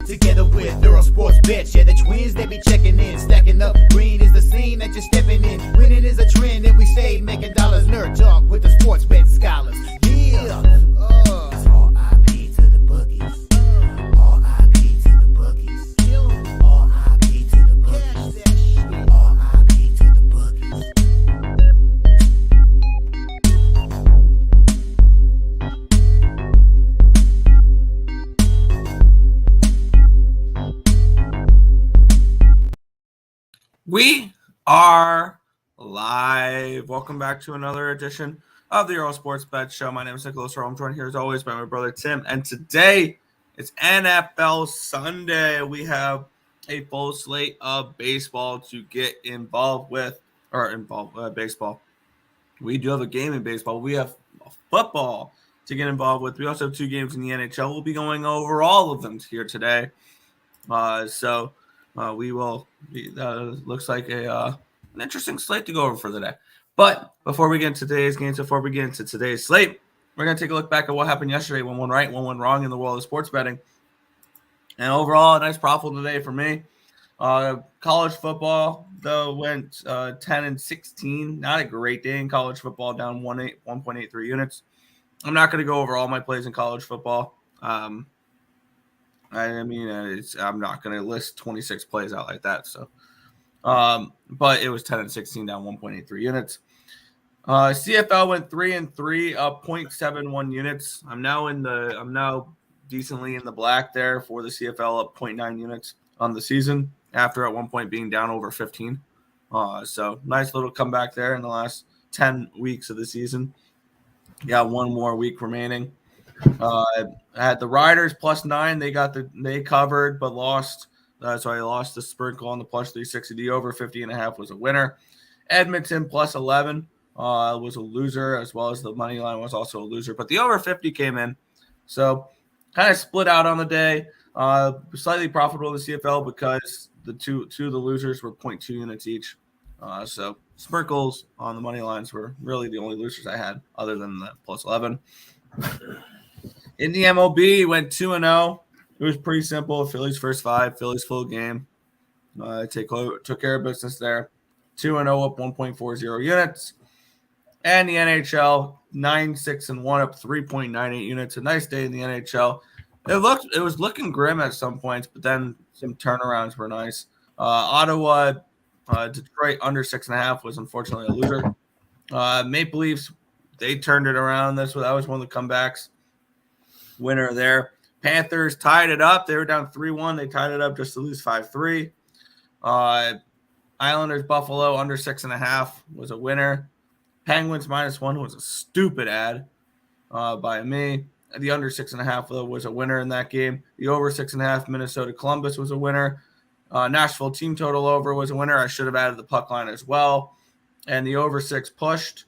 together with Earle Sports Bets. Yeah, the twins, they be checking in, stacking up. Green is the scene that you're stepping in. Winning is a trend, and we stay making dollars. Nerd talk with the sports bet scholars. Yeah, R.I.P. to the bookies. R.I.P. to the bookies. R.I.P. to the bookies. R.I.P. to the bookies. We are live. Welcome back to another edition of the Earle Sports Bet Show. My name is Nicholas Earle. I'm joined here as always by my brother Tim. And today it's NFL Sunday. We have a full slate of baseball to get involved with, baseball. We do have a game in baseball. We have football to get involved with. We also have two games in the NHL. We'll be going over all of them here today. We will. Looks like an interesting slate to go over for the day. But before we get into today's games, before we get into today's slate, we're going to take a look back at what happened yesterday. One went right, one went wrong in the world of sports betting. And overall, a nice profitable day for me. College football, though, went 10-16. Not a great day in college football, down 1.83 units. I'm not going to go over all my plays in college football. I'm not going to list 26 plays out like that. So, but it was 10-16, down 1.83 units. CFL went 3-3, up 0.71 units. I'm now decently in the black there for the CFL, up 0.9 units on the season after at one point being down over 15. So nice little comeback there in the last 10 weeks of the season. Got one more week remaining. I had the Riders +9. They covered but lost. So I lost the sprinkle on the +360. The over 50.5 was a winner. Edmonton +11 was a loser, as well as the money line was also a loser. But the over 50 came in. So kind of split out on the day. Slightly profitable in the CFL because the two of the losers were 0.2 units each. So sprinkles on the money lines were really the only losers I had other than the +11. In the MLB, went 2-0. It was pretty simple. Phillies first 5, Phillies full game. Took care of business there. 2-0 up 1.40 units. And the NHL, 9-6-1 up 3.98 units. A nice day in the NHL. It was looking grim at some points, but then some turnarounds were nice. Ottawa, Detroit under 6.5 was unfortunately a loser. Maple Leafs, they turned it around. That was one of the comebacks. Winner there. Panthers tied it up. They were down 3-1. They tied it up just to lose 5-3. Islanders Buffalo under 6.5 was a winner. Penguins -1 was a stupid ad by me. The under 6.5 though was a winner in that game. The over 6.5 Minnesota Columbus was a winner. Nashville team total over was a winner. I should have added the puck line as well. And the over 6 pushed.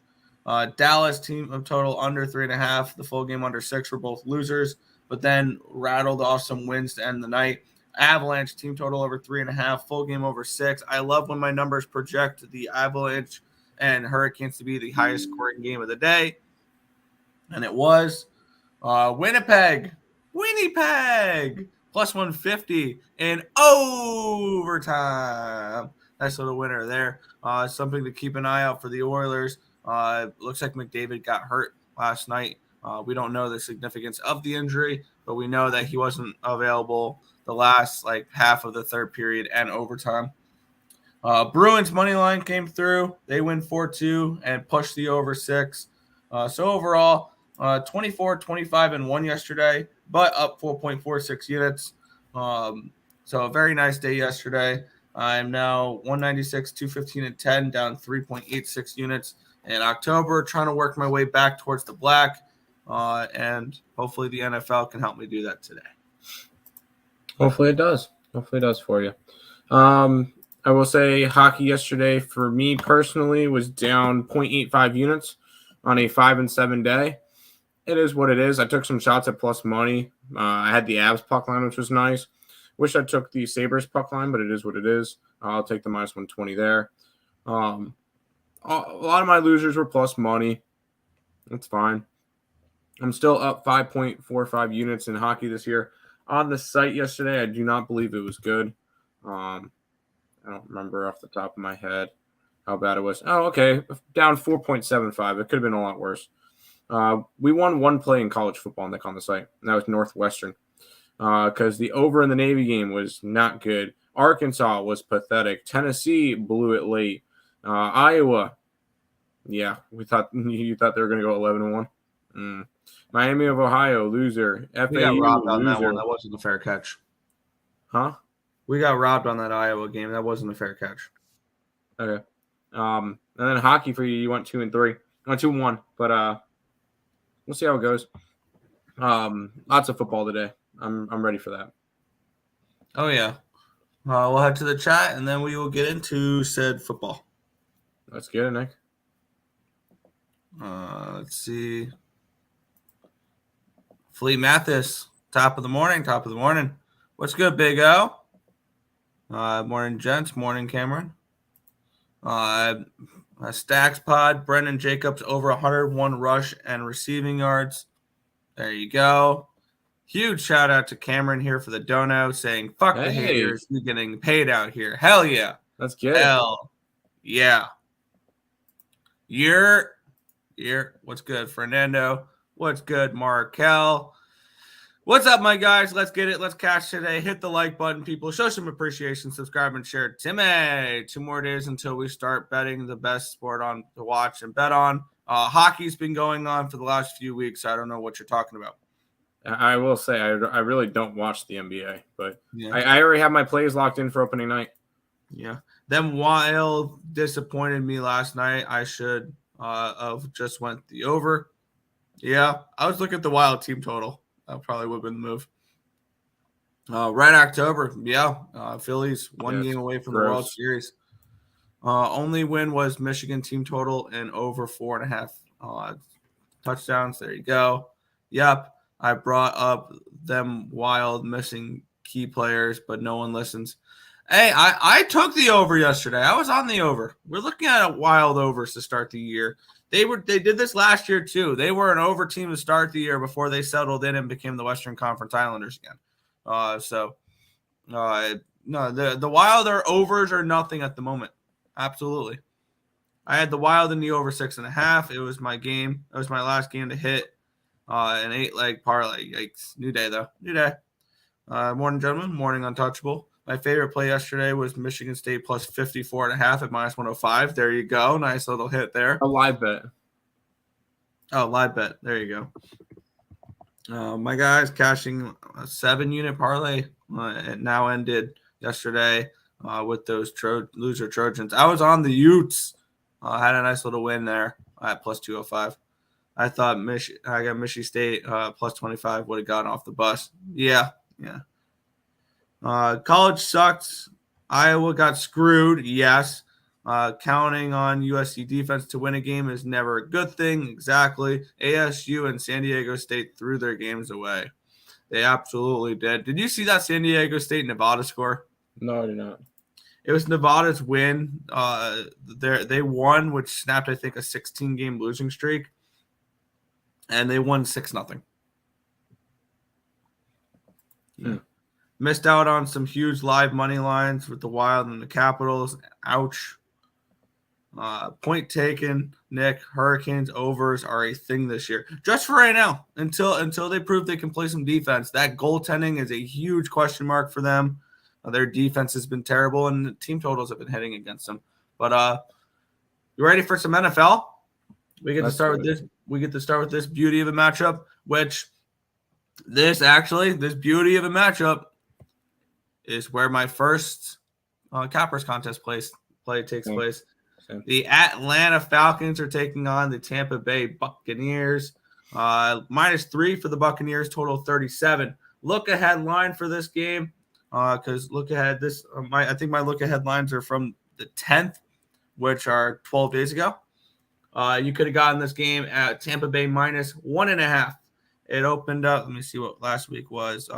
Dallas team of total under 3.5. The full game under 6 were both losers, but then rattled off some wins to end the night. Avalanche team total over 3.5. Full game over 6. I love when my numbers project the Avalanche and Hurricanes to be the highest scoring game of the day, and it was. Winnipeg +150 in overtime. Nice little winner there. Something to keep an eye out for the Oilers. Looks like McDavid got hurt last night. We don't know the significance of the injury, but we know that he wasn't available the last half of the third period and overtime. Bruins money line came through. They win 4-2 and pushed the over 6. So overall, 24-25-1 yesterday, but up 4.46 units. So a very nice day yesterday. I'm now 196, 215 and 10, down 3.86 units. In October, trying to work my way back towards the black, and hopefully the NFL can help me do that today. Hopefully it does. Hopefully it does for you. I will say hockey yesterday for me personally was down 0.85 units on a 5-7 day. It is what it is. I took some shots at plus money. I had the Avs puck line, which was nice. Wish I took the Sabres puck line, but it is what it is. I'll take the -120 there. A lot of my losers were plus money. That's fine. I'm still up 5.45 units in hockey this year. on the site yesterday. I do not believe it was good. I don't remember off the top of my head how bad it was. Oh, okay. Down 4.75. It could have been a lot worse. We won one play in college football, Nick, on the site, and that was Northwestern. Because the over in the Navy game was not good. Arkansas was pathetic. Tennessee blew it late. Iowa, yeah, you thought they were going to go 11-1. Miami of Ohio, loser. FAU, We got robbed on loser. that one. That wasn't a fair catch. Huh? We got robbed on that Iowa game. That wasn't a fair catch. Okay. And then hockey for you. You went 2-3. Went 2-1, but we'll see how it goes. Lots of football today. I'm ready for that. Oh, yeah. We'll head to the chat, and then we will get into said football. Let's get it, Nick. Let's see. Fleet Mathis, top of the morning. What's good, Big O? Morning, gents. Morning, Cameron. Stacks Pod, Brendan Jacobs, over 101 rush and receiving yards. There you go. Huge shout out to Cameron here for the dono, saying, fuck the haters. You're getting paid out here. Hell yeah. Let's get it. Hell yeah. You're what's good, Fernando? What's good, Markel? What's up, my guys? Let's get it. Let's cash today. Hit the like button, people. Show some appreciation. Subscribe and share. Timmy, 2 more days until we start betting the best sport on to watch and bet on. Hockey's been going on for the last few weeks. So I don't know what you're talking about. I will say I really don't watch the NBA, but yeah. I already have my plays locked in for opening night. Yeah. Them Wild disappointed me last night. I should have just went the over. Yeah. I was looking at the Wild team total. That probably would have been the move. Red October. Yeah. Phillies one game away from the World Series. Only win was Michigan team total and over 4.5 touchdowns. There you go. Yep. I brought up them Wild missing key players, but no one listens. Hey, I took the over yesterday. I was on the over. We're looking at a Wild overs to start the year. They did this last year too. They were an over team to start the year before they settled in and became the Western Conference Islanders again. No, the Wild are overs or nothing at the moment. Absolutely. I had the Wild in the over 6.5. It was my game. It was my last game to hit. An 8-leg parlay. Yikes. New day, though. New day. Morning, gentlemen. Morning, Untouchable. My favorite play yesterday was Michigan State plus 54.5 at minus 105. There you go. Nice little hit there. A live bet. Oh, live bet. There you go. My guys cashing a 7-unit parlay. It now ended yesterday with those loser Trojans. I was on the Utes. Had a nice little win there at plus 205. I thought I got Michigan State plus 25 would have gotten off the bus. Yeah. College sucked. Iowa got screwed. Yes. Counting on USC defense to win a game is never a good thing. Exactly. ASU and San Diego State threw their games away. They absolutely did. Did you see that San Diego State Nevada score? No, I did not. It was Nevada's win. They won, which snapped, I think, a 16-game losing streak. And they won 6-0. Missed out on some huge live money lines with the Wild and the Capitals. Ouch. Point taken, Nick. Hurricanes overs are a thing this year. Just for right now, until they prove they can play some defense. That goaltending is a huge question mark for them. Their defense has been terrible, and the team totals have been hitting against them. But you ready for some NFL? We get to start with this. We get to start with this beauty of a matchup, which this beauty of a matchup is where my first Cappers contest play takes place. Same. The Atlanta Falcons are taking on the Tampa Bay Buccaneers. -3 for the Buccaneers, total 37. Look ahead line for this game, because look ahead. I think my look ahead lines are from the 10th, which are 12 days ago. You could have gotten this game at Tampa Bay -1.5. It opened up. Let me see what last week was.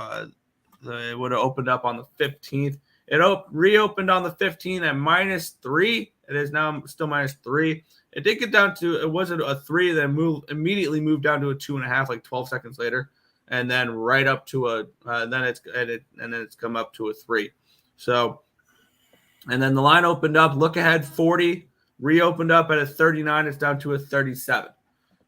It would have opened up on the 15th. It reopened on the 15th at -3. It is now still -3. It did get down to, it wasn't a 3, then immediately moved down to a 2.5 like 12 seconds later. and then right up to a then it's come up to a 3. So, and then the line opened up. Look ahead 40, reopened up at a 39. It's down to a 37.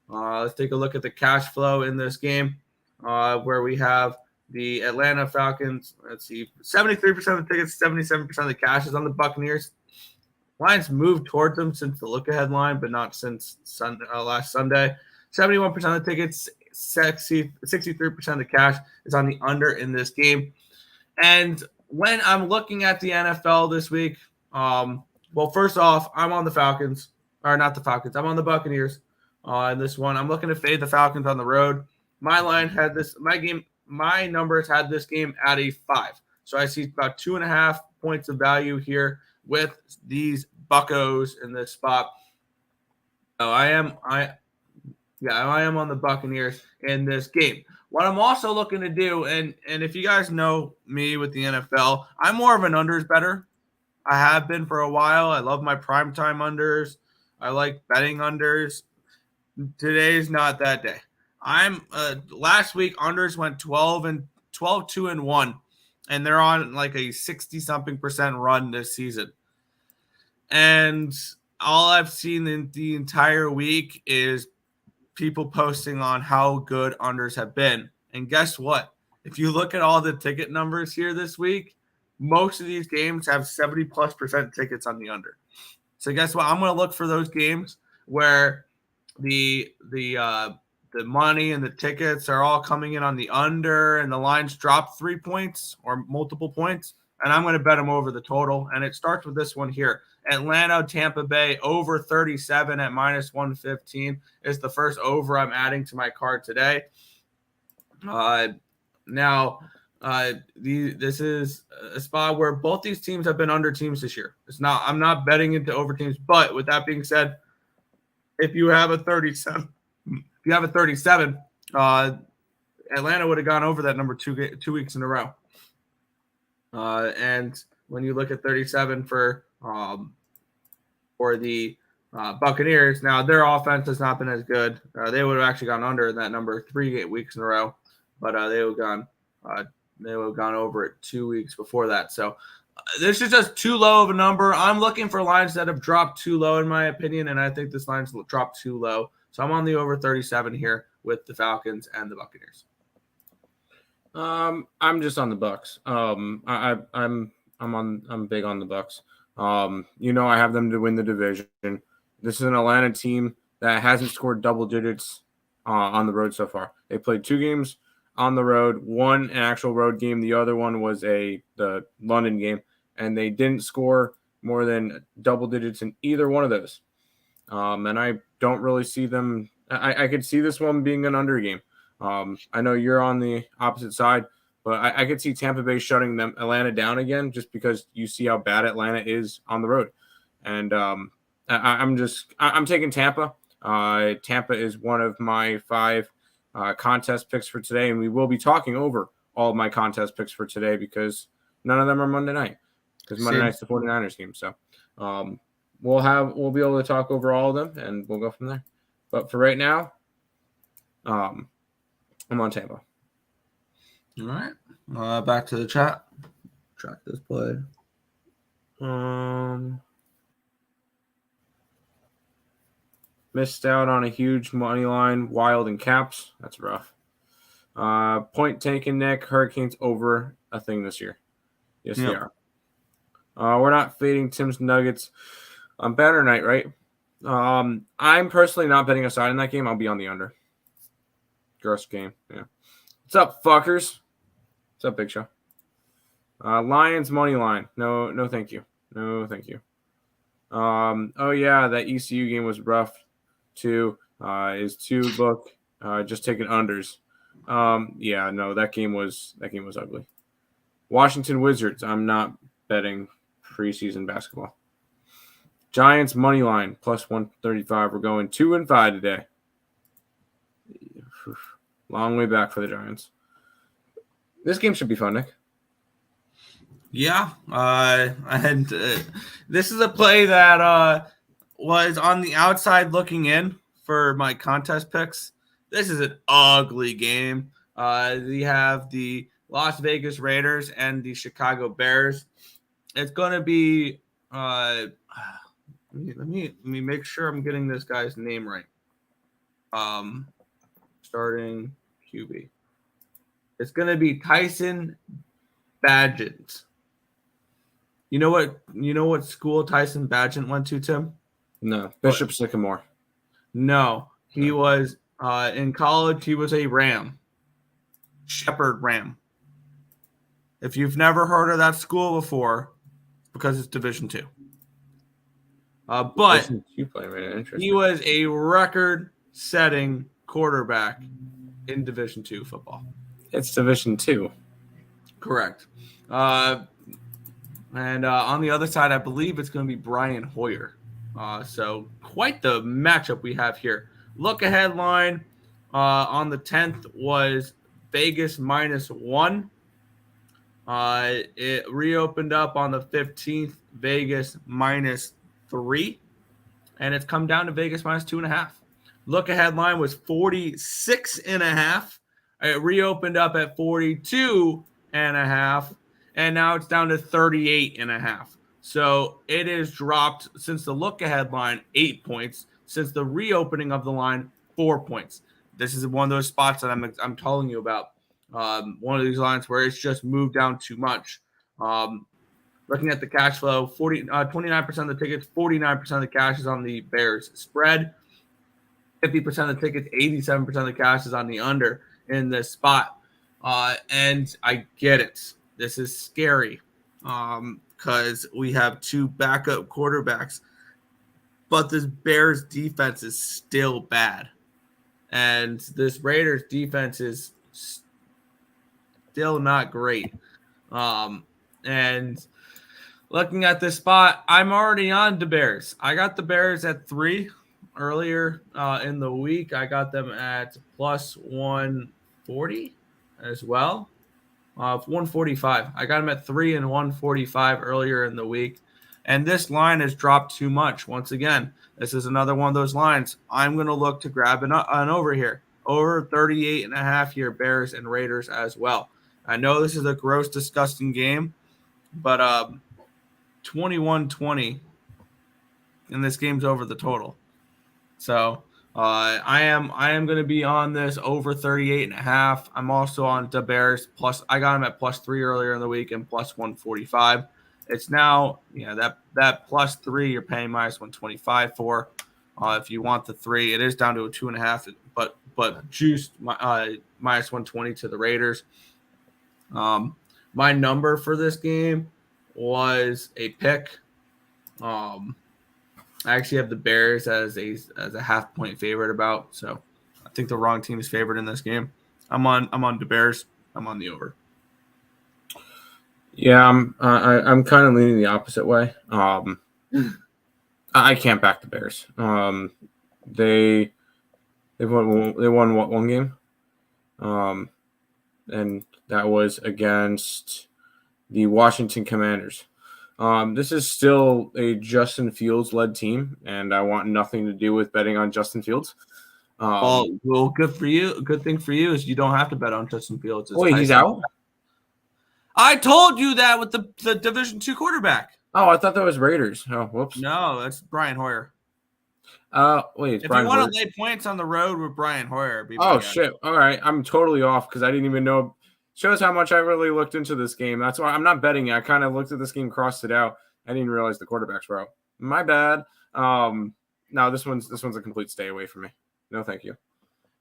Let's take a look at the cash flow in this game, where we have the Atlanta Falcons. Let's see, 73% of the tickets, 77% of the cash is on the Buccaneers. Lines moved towards them since the look-ahead line, but not since last Sunday. 71% of the tickets, 63% of the cash is on the under in this game. And when I'm looking at the NFL this week, well, first off, I'm on the Falcons. Or not the Falcons. I'm on the Buccaneers in this one. I'm looking to fade the Falcons on the road. My line had this – my numbers had this game at a 5. So I see about 2.5 points of value here with these Buccos in this spot. So I am on the Buccaneers in this game. What I'm also looking to do, and if you guys know me with the NFL, I'm more of an unders better. I have been for a while. I love my primetime unders. I like betting unders. Today's not that day. Last week unders went 12-2-1, and they're on like a 60-something% run this season. And all I've seen in the entire week is people posting on how good unders have been. And guess what? If you look at all the ticket numbers here this week, most of these games have 70+% tickets on the under. So guess what? I'm going to look for those games where the money and the tickets are all coming in on the under and the lines drop 3 points or multiple points, and I'm going to bet them over the total. And it starts with this one here. Atlanta, Tampa Bay, over 37 at -115 is the first over I'm adding to my card today. This is a spot where both these teams have been under teams this year. I'm not betting into over teams, but with that being said, if you have a 37, Atlanta would have gone over that number 2 weeks in a row. And when you look at 37 for the Buccaneers, now their offense has not been as good. They would have actually gone under that number 3 weeks in a row, but they would have gone over it 2 weeks before that. So this is just too low of a number. I'm looking for lines that have dropped too low, in my opinion, and I think this line's dropped too low. So I'm on the over 37 here with the Falcons and the Buccaneers. I'm just on the Bucks. I'm big on the Bucks. I have them to win the division. This is an Atlanta team that hasn't scored double digits on the road so far. They played 2 games on the road, one an actual road game. The other one was the London game, and they didn't score more than double digits in either one of those. And I don't really see them. I could see this one being an under game. I know you're on the opposite side, but I could see Tampa Bay shutting Atlanta down again, just because you see how bad Atlanta is on the road. And I'm taking Tampa. Tampa is one of my 5 contest picks for today, and we will be talking over all of my contest picks for today because none of them are Monday night, because Monday night's the 49ers game. So we'll be able to talk over all of them, and we'll go from there. But for right now, I'm on Tampa. All right. Back to the chat. Track this play. Missed out on a huge money line, Wild and Caps. That's rough. Point taken, Nick. Hurricanes over a thing this year. Yes, They are. We're not fading Tim's Nuggets on Banner Night, right? I'm personally not betting a side in that game. I'll be on the under. Gross game. Yeah. What's up, fuckers? What's up, Big Show? Lions money line. No, thank you. No, thank you. Oh yeah, that ECU game was rough too. Is 2 book just taking unders. Yeah, no, that game was ugly. Washington Wizards. I'm not betting preseason basketball. Giants money line plus 135. We're going 2-5 today. Long way back for the Giants. This game should be fun, Nick. Yeah, and this is a play that was on the outside looking in for my contest picks. This is an ugly game. We have the Las Vegas Raiders and the Chicago Bears. It's going to be let me make sure I'm getting this guy's name right. Starting QB. It's going to be Tyson Bagent. You know what school Tyson Bagent went to, Tim? No, Bishop Sycamore. No, he was in college. He was a Ram, Shepherd Ram. If you've never heard of that school before, because it's Division II. But he was a record-setting quarterback in Division II football. It's Division II. Correct. And on the other side, I believe it's going to be Brian Hoyer. So quite the matchup we have here. Look ahead line on the 10th was Vegas -1. It reopened up on the 15th, Vegas -3. And it's come down to Vegas -2.5. Look ahead line was 46.5. It reopened up at 42.5. And now it's down to 38.5. So it has dropped since the look ahead line 8 points. Since the reopening of the line, 4 points. This is one of those spots that I'm telling you about. One of these lines where it's just moved down too much. Looking at the cash flow, 29% of the tickets, 49% of the cash is on the Bears spread. 50% of the tickets, 87% of the cash is on the under in this spot. And I get it. This is scary because we have two backup quarterbacks, but this Bears defense is still bad. And this Raiders defense is still not great. And looking at this spot, I'm already on the Bears. I got the Bears at 3 earlier in the week. I got them at +140 as well. 145. I got them at 3 and 145 earlier in the week. And this line has dropped too much. Once again, this is another one of those lines. I'm going to look to grab an over here. Over 38.5 here, Bears and Raiders as well. I know this is a gross, disgusting game, but 21-20, and this game's over the total. So I am going to be on this over 38.5. I'm also on the Bears plus. I got them at +3 earlier in the week and +145. It's now that +3 you're paying -125 for. If you want the 3, it is down to a 2.5, but juiced -120 to the Raiders. My number for this game was a pick. I actually have the Bears as a half-point favorite about, so I think the wrong team is favored in this game. I'm on the Bears. I'm on the over. Yeah, I'm kind of leaning the opposite way. I can't back the Bears. They won what, one game, and that was against the Washington Commanders. This is still a Justin Fields-led team, and I want nothing to do with betting on Justin Fields. Well, good for you. Good thing for you is you don't have to bet on Justin Fields. Wait, he's out? I told you that with the Division II quarterback. Oh, I thought that was Raiders. Oh, whoops. No, that's Brian Hoyer. Wait, it's if Brian you want Hoyer? to lay points on the road with Brian Hoyer, shit! All right, I'm totally off because I didn't even know. Shows how much I really looked into this game. That's why I'm not betting it. I kind of looked at this game, crossed it out. I didn't realize the quarterbacks were out. My bad. No, this one's a complete stay away from me. No, thank you.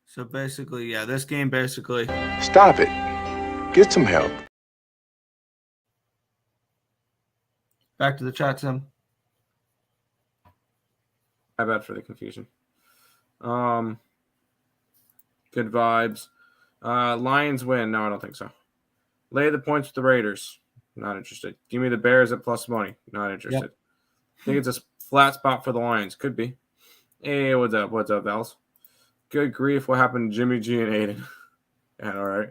So basically, yeah, this game basically. Stop it. Get some help. Back to the chat, Tim. My bad for the confusion. Good vibes. Lions win. No, I don't think so. Lay the points with the Raiders. Not interested. Give me the Bears at plus money. Not interested. Yep. Think it's a flat spot for the Lions. Could be. Hey, what's up? What's up, Vals? Good grief. What happened to Jimmy G and Aiden? Yeah, all right.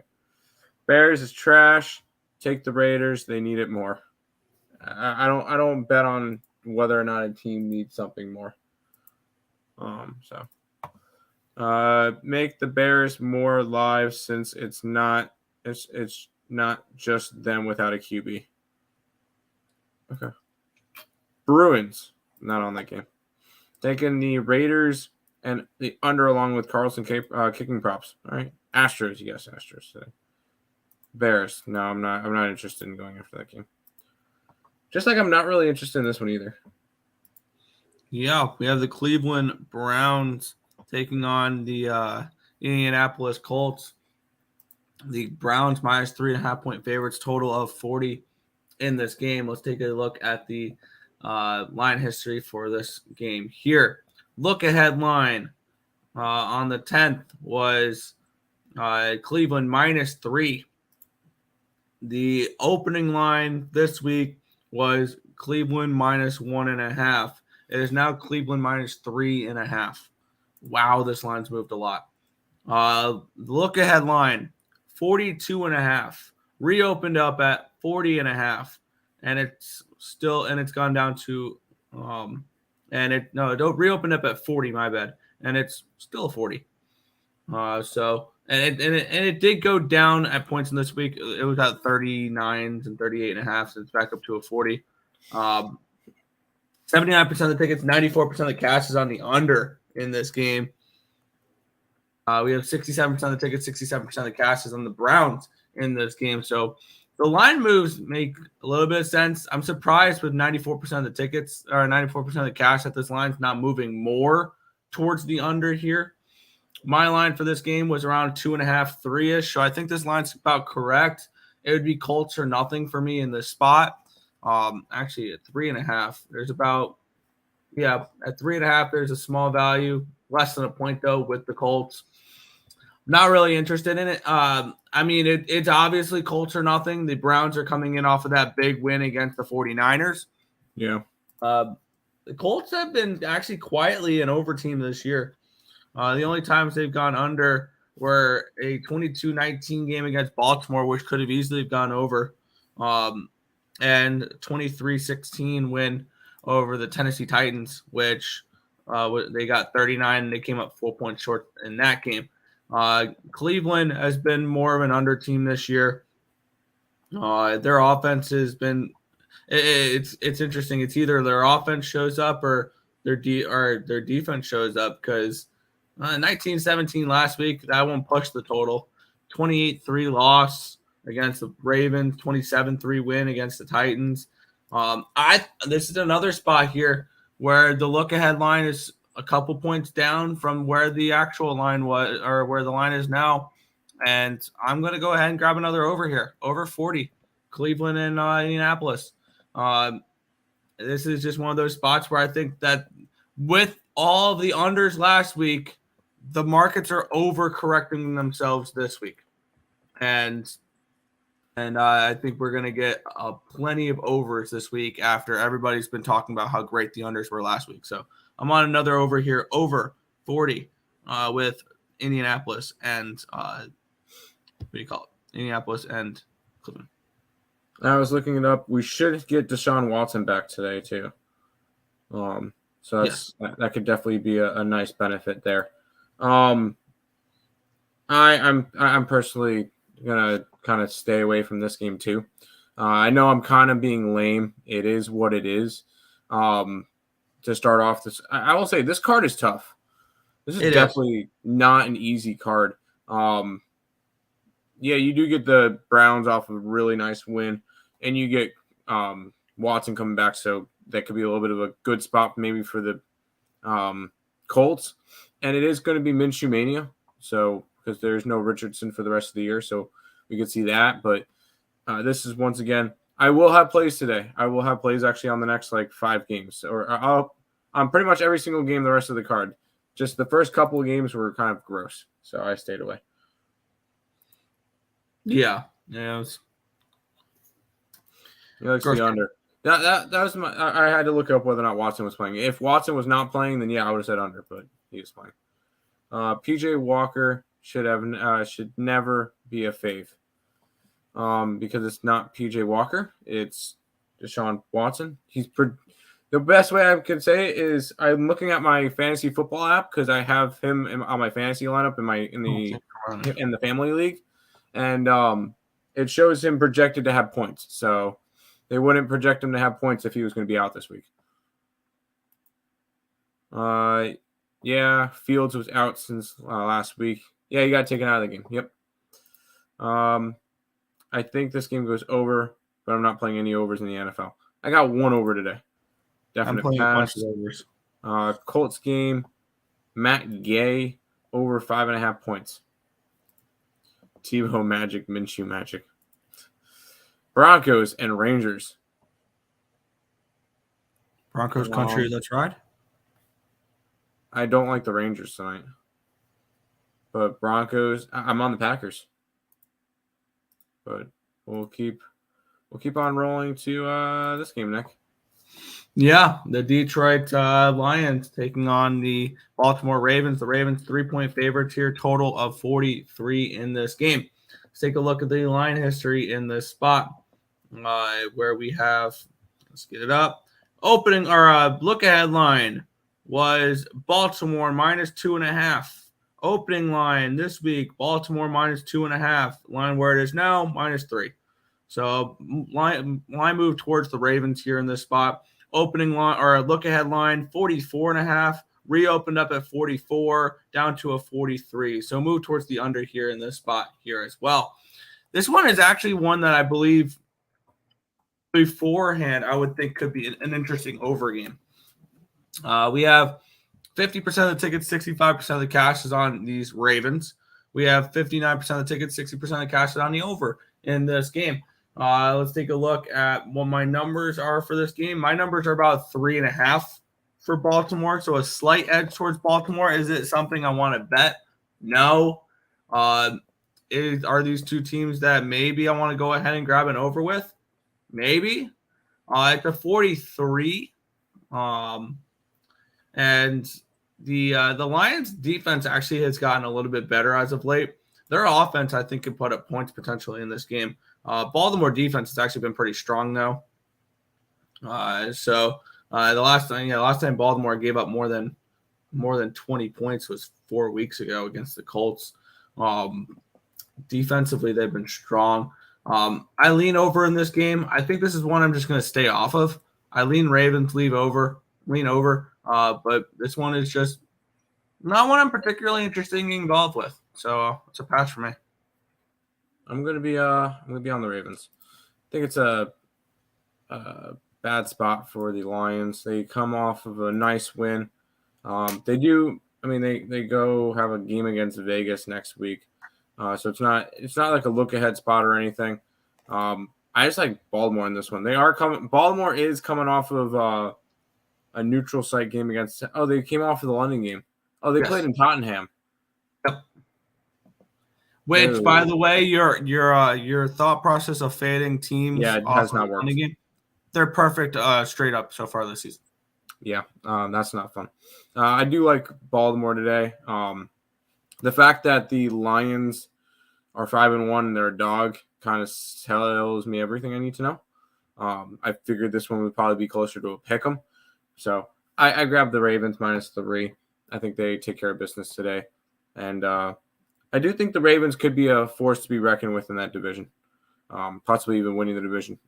Bears is trash. Take the Raiders. They need it more. I don't bet on whether or not a team needs something more. So Make the Bears more alive since it's not just them without a QB. Okay. Bruins, not on that game. Taking the Raiders and the under along with Carlson kicking props. All right. Astros, yes, Astros today. Bears. No, I'm not interested in going after that game. Just like I'm not really interested in this one either. Yeah, we have the Cleveland Browns taking on the Indianapolis Colts. The Browns minus 3.5-point favorites, total of 40 in this game. Let's take a look at the line history for this game here. Look ahead line on the 10th was Cleveland minus 3. The opening line this week was Cleveland minus 1.5. It is now Cleveland minus 3.5. Wow, this line's moved a lot. Look ahead line 42.5. Reopened up at 40.5, and it's gone down to it reopened up at 40. My bad, and it's still 40. It did go down at points in this week. It was at 39s and 38.5, so it's back up to a 40. 79% of the tickets, 94% of the cash is on the under in this game. We have 67% of the tickets, 67% of the cash is on the Browns in this game. So the line moves make a little bit of sense. I'm surprised with 94% of the tickets or 94% of the cash that this line's not moving more towards the under here. My line for this game was around 2.5, 3-ish. So I think this line's about correct. It would be Colts or nothing for me in this spot. Actually, at 3.5, there's at 3.5, there's a small value, less than a point though with the Colts. Not really interested in it. It's obviously Colts or nothing. The Browns are coming in off of that big win against the 49ers. Yeah. The Colts have been actually quietly an over team this year. The only times they've gone under were a 22-19 game against Baltimore, which could have easily gone over, and 23-16 win over the Tennessee Titans, which they got 39 and they came up 4 points short in that game. Cleveland has been more of an under team this year. Their offense has been it's interesting. It's either their offense shows up or their defense shows up, because 19-17 last week, that one pushed the total. 28-3 loss against the Ravens, 27-3 win against the Titans. This is another spot here where the look-ahead line is a couple points down from where the actual line was, or where the line is now. And I'm going to go ahead and grab another over here, over 40, Cleveland and Indianapolis. This is just one of those spots where I think that with all the unders last week, the markets are overcorrecting themselves this week. And I think we're going to get plenty of overs this week after everybody's been talking about how great the unders were last week. So I'm on another over here, over 40 with Indianapolis and Indianapolis and Cleveland. I was looking it up. We should get Deshaun Watson back today too. So that could definitely be a nice benefit there. I'm personally gonna kind of stay away from this game too. I know I'm kind of being lame. It is what it is. To start off this, I will say this card is tough. This is definitely not an easy card. You do get the Browns off of a really nice win, and you get Watson coming back, so that could be a little bit of a good spot maybe for the Colts. And it is going to be Minshew Mania, so because there's no Richardson for the rest of the year, so we could see that. But this is, once again, I will have plays today. I will have plays actually on the next 5 games, or on pretty much every single game the rest of the card. Just the first couple of games were kind of gross, so I stayed away. Yeah. He likes the under. That was my. I had to look up whether or not Watson was playing. If Watson was not playing, then I would have said under, but he was playing. PJ Walker should never be a fave. Because it's not PJ Walker, it's Deshaun Watson. The best way I could say it is I'm looking at my fantasy football app because I have him on my fantasy lineup in the family league, and it shows him projected to have points. So they wouldn't project him to have points if he was going to be out this week. Yeah, Fields was out since last week. Yeah, he got taken out of the game. Yep. I think this game goes over, but I'm not playing any overs in the NFL. I got one over today. Definite I'm playing pass. a bunch of overs. Colts game, Matt Gay over 5.5 points. Tebow Magic, Minshew Magic. Broncos and Rangers. Broncos country, let's ride. I don't like the Rangers tonight. But Broncos, I'm on the Packers. But we'll keep on rolling to this game, Nick. Yeah, the Detroit Lions taking on the Baltimore Ravens. The Ravens 3-point favorites here, total of 43 in this game. Let's take a look at the line history in this spot where we have, let's get it up. Opening or look ahead line was Baltimore -2.5. Opening line this week, Baltimore -2.5. Line where it is now, -3. So line move towards the Ravens here in this spot. Opening line or look ahead line 44.5, reopened up at 44, down to a 43. So move towards the under here in this spot here as well. This one is actually one that I believe beforehand I would think could be an interesting over game. We have 50% of the tickets, 65% of the cash is on these Ravens. We have 59% of the tickets, 60% of the cash is on the over in this game. Let's take a look at what my numbers are for this game. My numbers are about 3.5 for Baltimore, so a slight edge towards Baltimore. Is it something I want to bet? No. Are these two teams that maybe I want to go ahead and grab an over with? Maybe. At the 43, and the Lions defense actually has gotten a little bit better as of late. Their offense, I think, could put up points potentially in this game. Baltimore defense has actually been pretty strong though. So the last time Baltimore gave up more than 20 points was 4 weeks ago against the Colts. Defensively, they've been strong. I lean over in this game. I think this is one I'm just going to stay off of. I lean Ravens, lean over. But this one is just not one I'm particularly interested in getting involved with. So it's a pass for me. I'm gonna be on the Ravens. I think it's a bad spot for the Lions. They come off of a nice win. They go have a game against Vegas next week. So it's not like a look ahead spot or anything. I just like Baltimore in this one. Baltimore is coming off of a neutral site game against. Oh, they came off of the London game. Oh, they played in Tottenham. Yep. Which, by the way, your thought process of fading teams, it has not worked. Game, they're perfect straight up so far this season. Yeah, that's not fun. I do like Baltimore today. The fact that the Lions are 5-1 and they're a dog kind of tells me everything I need to know. I figured this one would probably be closer to a pick 'em. So I grabbed the Ravens -3. I think they take care of business today. And I do think the Ravens could be a force to be reckoned with in that division, possibly even winning the division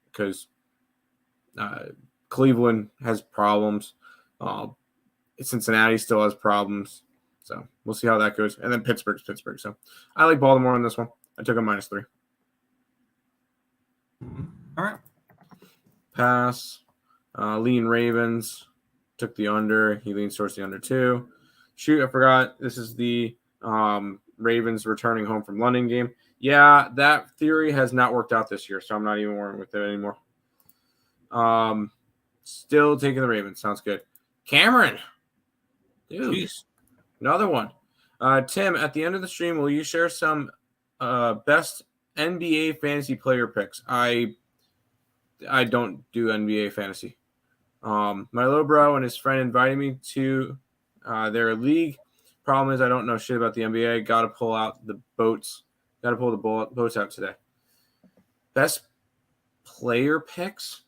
because Cleveland has problems. Cincinnati still has problems. So we'll see how that goes. And then Pittsburgh's Pittsburgh. So I like Baltimore in this one. I took a -3. All right. Pass. Lean Ravens. Took the under. He leans towards the under too. Shoot, I forgot. This is the Ravens returning home from London game. Yeah, that theory has not worked out this year, so I'm not even worrying with it anymore. Still taking the Ravens. Sounds good. Cameron. Dude. Jeez. Another one. Tim, at the end of the stream, will you share some best NBA fantasy player picks? I don't do NBA fantasy. My little bro and his friend invited me to their league. Problem is I don't know shit about the NBA. Got to pull out the boats. Got to pull the boats out today. Best player picks?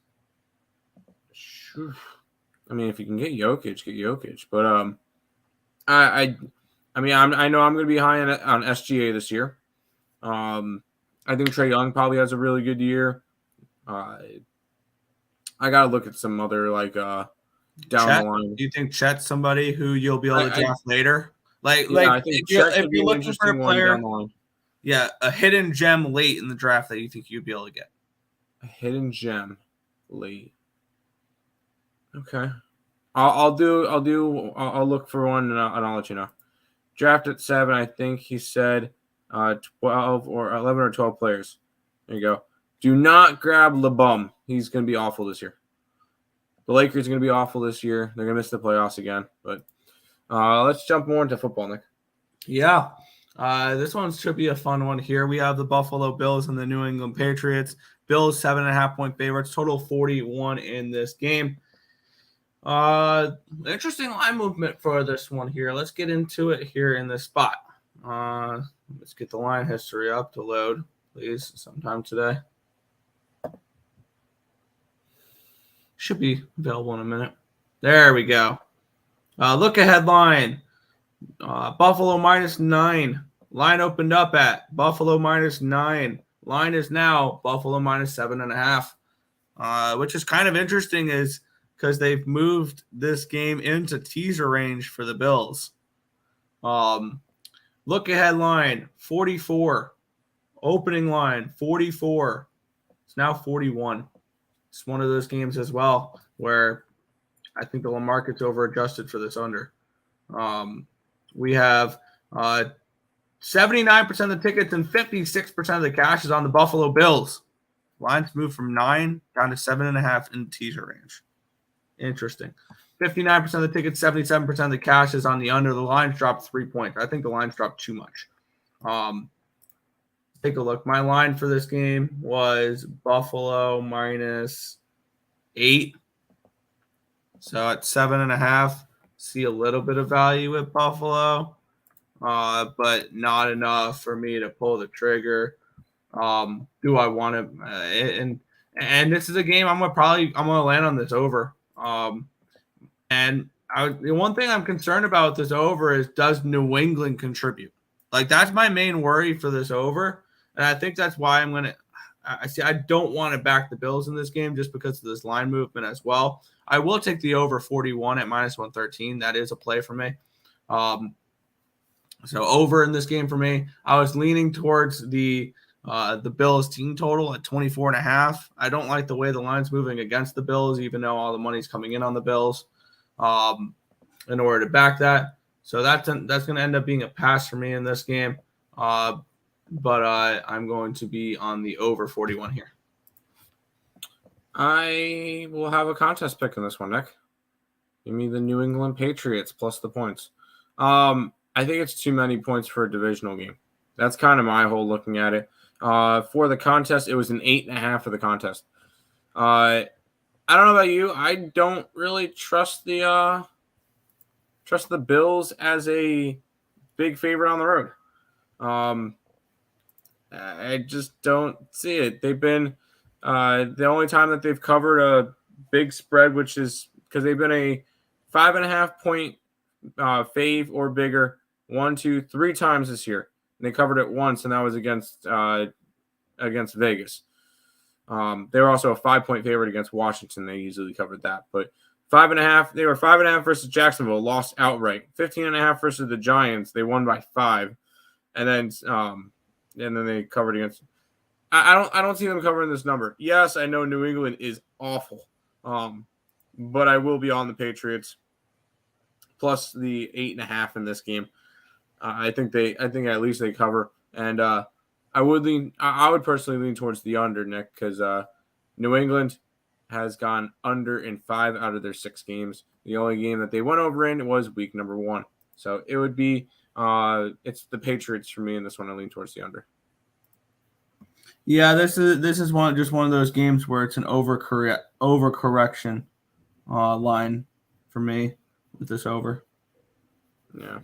I mean, if you can get Jokic, get Jokic. But I know I'm going to be high on SGA this year. I think Trae Young probably has a really good year. I got to look at some other down Chet, the line. do you think Chet's somebody who you'll be able to draft later? I think Chet could be an interesting one down the line. Yeah, a hidden gem late in the draft that you think you'd be able to get. A hidden gem late. Okay. I'll look for one and I'll let you know. Draft at 7, I think he said 12 or 11 or 12 players. There you go. Do not grab LeBum. He's going to be awful this year. The Lakers are going to be awful this year. They're going to miss the playoffs again. But let's jump more into football, Nick. Yeah. This one should be a fun one here. We have the Buffalo Bills and the New England Patriots. Bills 7.5-point favorites, total 41 in this game. Interesting line movement for this one here. Let's get into it here in this spot. Let's get the line history up to load, please, sometime today. Should be available in a minute. There we go. Look ahead line. Buffalo -9. Line opened up at Buffalo -9. Line is now Buffalo -7.5, which is kind of interesting is because they've moved this game into teaser range for the Bills. Look ahead line 44. Opening line 44. It's now 41. It's one of those games as well where I think the market's over adjusted for this under. We have 79% of the tickets and 56% of the cash is on the Buffalo Bills. Lines moved from 9 down to 7.5 in teaser range. Interesting. 59% of the tickets, 77% of the cash is on the under. The lines dropped 3 points. I think the lines dropped too much. Take a look. My line for this game was Buffalo -8. So at 7.5, see a little bit of value with Buffalo, but not enough for me to pull the trigger. Do I want to? And this is a game I'm gonna land on this over. The one thing I'm concerned about with this over is, does New England contribute? Like, that's my main worry for this over. And I think that's why I don't want to back the Bills in this game just because of this line movement as well. I will take the over 41 at -113. That is a play for me. So over in this game for me. I was leaning towards the Bills team total at 24.5. I don't like the way the line's moving against the Bills, even though all the money's coming in on the Bills in order to back that. So that's going to end up being a pass for me in this game. But I'm going to be on the over 41 here. I will have a contest pick in this one, Nick. Give me the New England Patriots plus the points. I think it's too many points for a divisional game. That's kind of my whole looking at it. For the contest, it was an 8.5 for the contest. I don't know about you. I don't really trust the Bills as a big favorite on the road. I just don't see it. They've been the only time that they've covered a big spread, which is because they've been a 5.5-point fave or bigger 1, 2, 3 times this year. And they covered it once, and that was against Vegas. They were also a 5-point favorite against Washington. They easily covered that. But 5.5, they were 5.5 versus Jacksonville, lost outright. 15.5 versus the Giants, they won by 5. And then they covered against. I don't see them covering this number. Yes, I know New England is awful, but I will be on the Patriots plus the 8.5 in this game. I think at least they cover, and I would personally lean towards the under, Nick, because New England has gone under in 5 out of their 6 games. The only game that they went over in was week number 1, so it would be it's the Patriots for me in this one. I lean towards the under. Yeah, this is one of those games where it's an overcorrection line for me with this over. Yeah.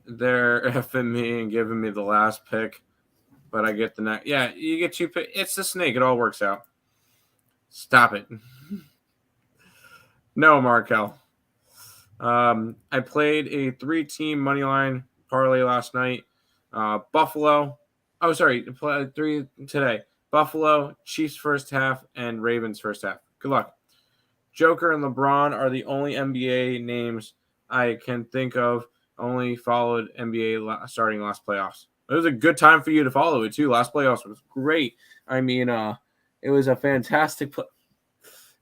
They're effing me and giving me the last pick, but I get the next. Yeah, you get 2 picks. It's the snake. It all works out. Stop it. No, Markel. I played a 3-team money line parlay last night. Buffalo. Oh, sorry. Play 3 today. Buffalo, Chiefs first half, and Ravens first half. Good luck. Joker and LeBron are the only NBA names I can think of. Only followed NBA starting last playoffs. It was a good time for you to follow it too. Last playoffs was great. I mean, it was a fantastic play.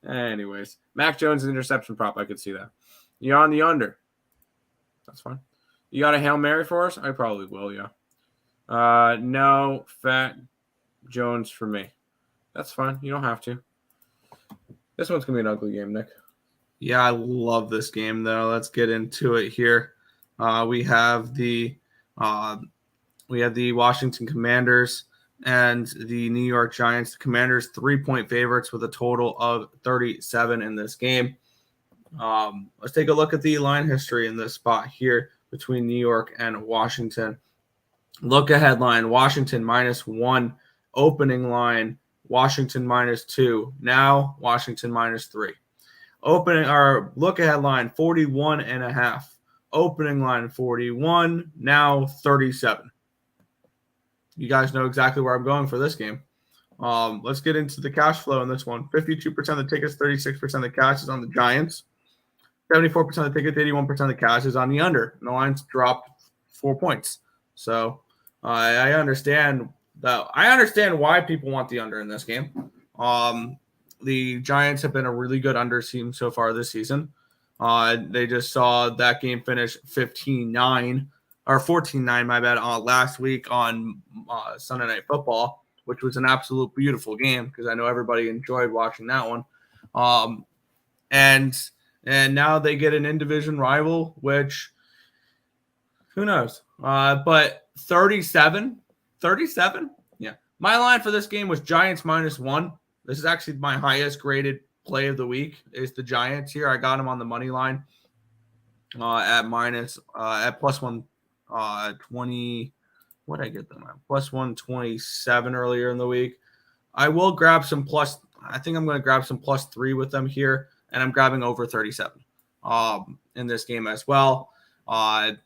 Anyways, Mac Jones interception prop. I could see that. You're on the under. That's fine. You got a Hail Mary for us? I probably will, yeah. No, Fat Jones for me. That's fine. You don't have to. This one's going to be an ugly game, Nick. Yeah, I love this game, though. Let's get into it here. We have the Washington Commanders and the New York Giants. The Commanders 3-point favorites with a total of 37 in this game. Let's take a look at the line history in this spot here between New York and Washington. Look ahead line, Washington -1. Opening line, Washington -2. Now Washington -3. Opening or look ahead line, 41.5. Opening line 41, now 37. You guys know exactly where I'm going for this game. Let's get into the cash flow in this one. 52% of the tickets, 36% of the cash is on the Giants. 74% of the tickets, 81% of the cash is on the under. And the line's dropped 4 points. So I understand that. I understand why people want the under in this game. The Giants have been a really good under team so far this season. They just saw that game finish 15-9 or 14-9, my bad, last week on Sunday Night Football, which was an absolute beautiful game because I know everybody enjoyed watching that one. And now they get an in-division rival, which who knows? But 37, yeah. My line for this game was Giants _1. This is actually my highest graded play of the week is the Giants here. I got them on the money line at plus 120. What did I get them at? Plus 127 earlier in the week. I will grab some plus. I think I'm going to grab some +3 with them here, and I'm grabbing over 37 in this game as well. And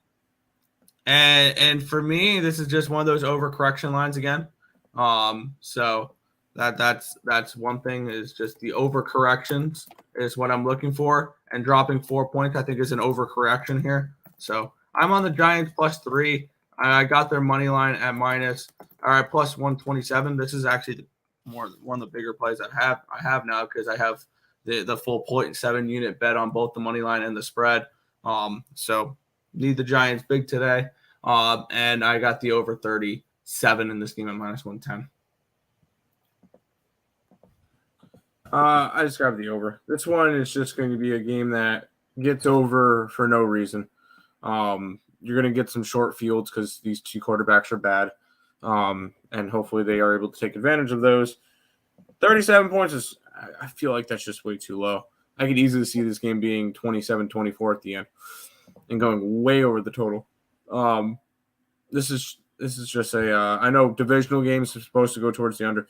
for me, this is just one of those overcorrection lines again. So that's one thing is just the overcorrections is what I'm looking for, and dropping 4 points I think is an overcorrection here. So I'm on the Giants +3. I got their money line at plus 127. This is actually one of the bigger plays I have now because I have the full 0.7 unit bet on both the money line and the spread. So need the Giants big today. And I got the over 37 in this game at -110. I just grabbed the over. This one is just going to be a game that gets over for no reason. You're going to get some short fields because these two quarterbacks are bad. And hopefully they are able to take advantage of those. 37 points is, I feel like that's just way too low. I could easily see this game being 27-24 at the end and going way over the total. This is just I know divisional games are supposed to go towards the under.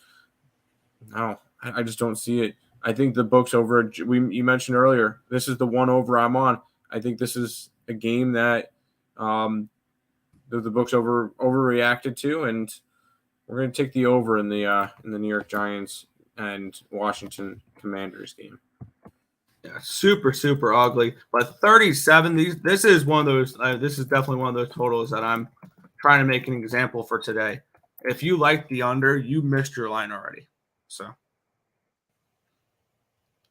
No, I just don't see it. I think the book's over. You mentioned earlier, this is the one over I'm on. I think this is a game that the book's overreacted to, and we're going to take the over in the New York Giants and Washington Commanders game. Yeah, super, super ugly. But 37, this is one of those. This is definitely one of those totals that I'm trying to make an example for today. If you like the under, you missed your line already. So,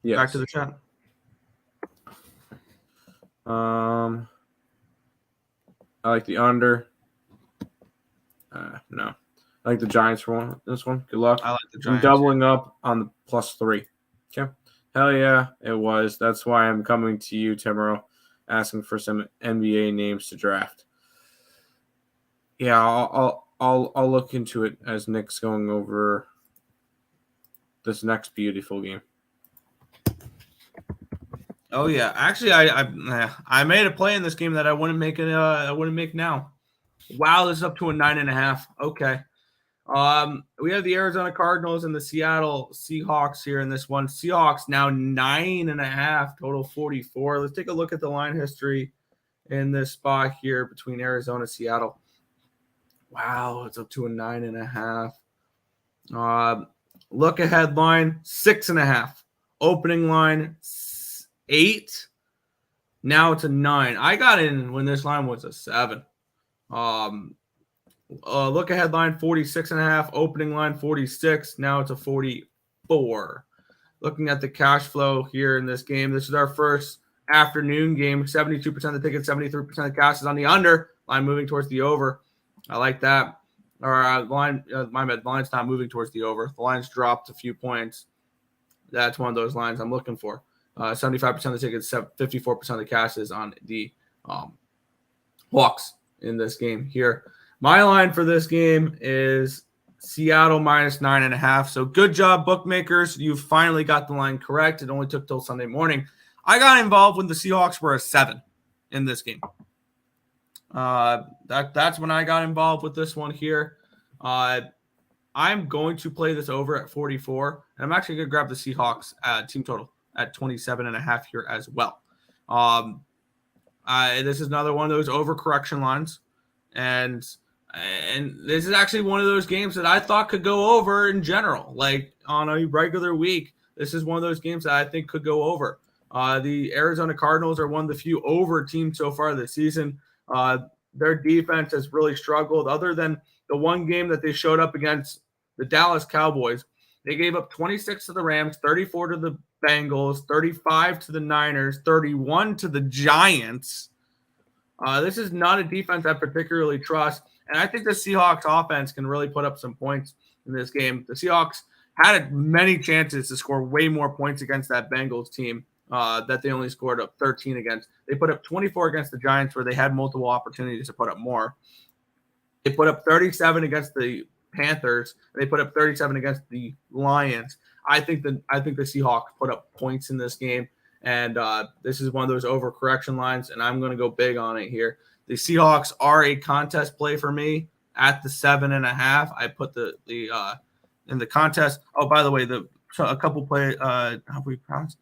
yes. Back to the chat. I like the under. No, I like the Giants for this one. Good luck. I like the Giants. I'm doubling up on the +3. Okay. Hell yeah, it was. That's why I'm coming to you, Timuro, asking for some NBA names to draft. Yeah, I'll look into it as Nick's going over this next beautiful game. Oh yeah, actually, I made a play in this game that I wouldn't make now. Wow, this is up to a 9.5. Okay, We have the Arizona Cardinals and the Seattle Seahawks here in this one. Seahawks now 9.5, total 44. Let's take a look at the line history in this spot here between Arizona and Seattle. Wow, it's up to a 9.5. Look ahead line 6.5. Opening line 8. Now it's a 9. I got in when this line was a 7. Look ahead line 46.5. Opening line 46. Now it's a 44. Looking at the cash flow here in this game, this is our first afternoon game. 72% of the tickets, 73% of the cash is on the under. Line moving towards the over. I like that. Or line, my bad. The line's not moving towards the over. The line's dropped a few points. That's one of those lines I'm looking for. 75% of the tickets, 54% of the cash is on the Hawks in this game here. My line for this game is Seattle minus 9.5. So good job, bookmakers. You finally got the line correct. It only took till Sunday morning. I got involved when the Seahawks were a 7 in this game. That's when I got involved with this one here. I'm going to play this over at 44, and I'm actually going to grab the Seahawks team total at 27.5 here as well. This is another one of those overcorrection lines, and this is actually one of those games that I thought could go over in general. Like on a regular week, this is one of those games that I think could go over. The Arizona Cardinals are one of the few over teams so far this season. Their defense has really struggled. Other than the one game that they showed up against the Dallas Cowboys, they gave up 26 to the Rams, 34 to the Bengals, 35 to the Niners, 31 to the Giants. This is not a defense I particularly trust, and I think the Seahawks offense can really put up some points in this game. The Seahawks had many chances to score way more points against that Bengals team that they only scored up 13 against. They put up 24 against the Giants, where they had multiple opportunities to put up more. They put up 37 against the Panthers. They put up 37 against the Lions. I think the Seahawks put up points in this game, and this is one of those overcorrection lines, and I'm going to go big on it here. The Seahawks are a contest play for me at the 7.5. I put the in the contest. Oh, by the way, a couple play. How we pronounce?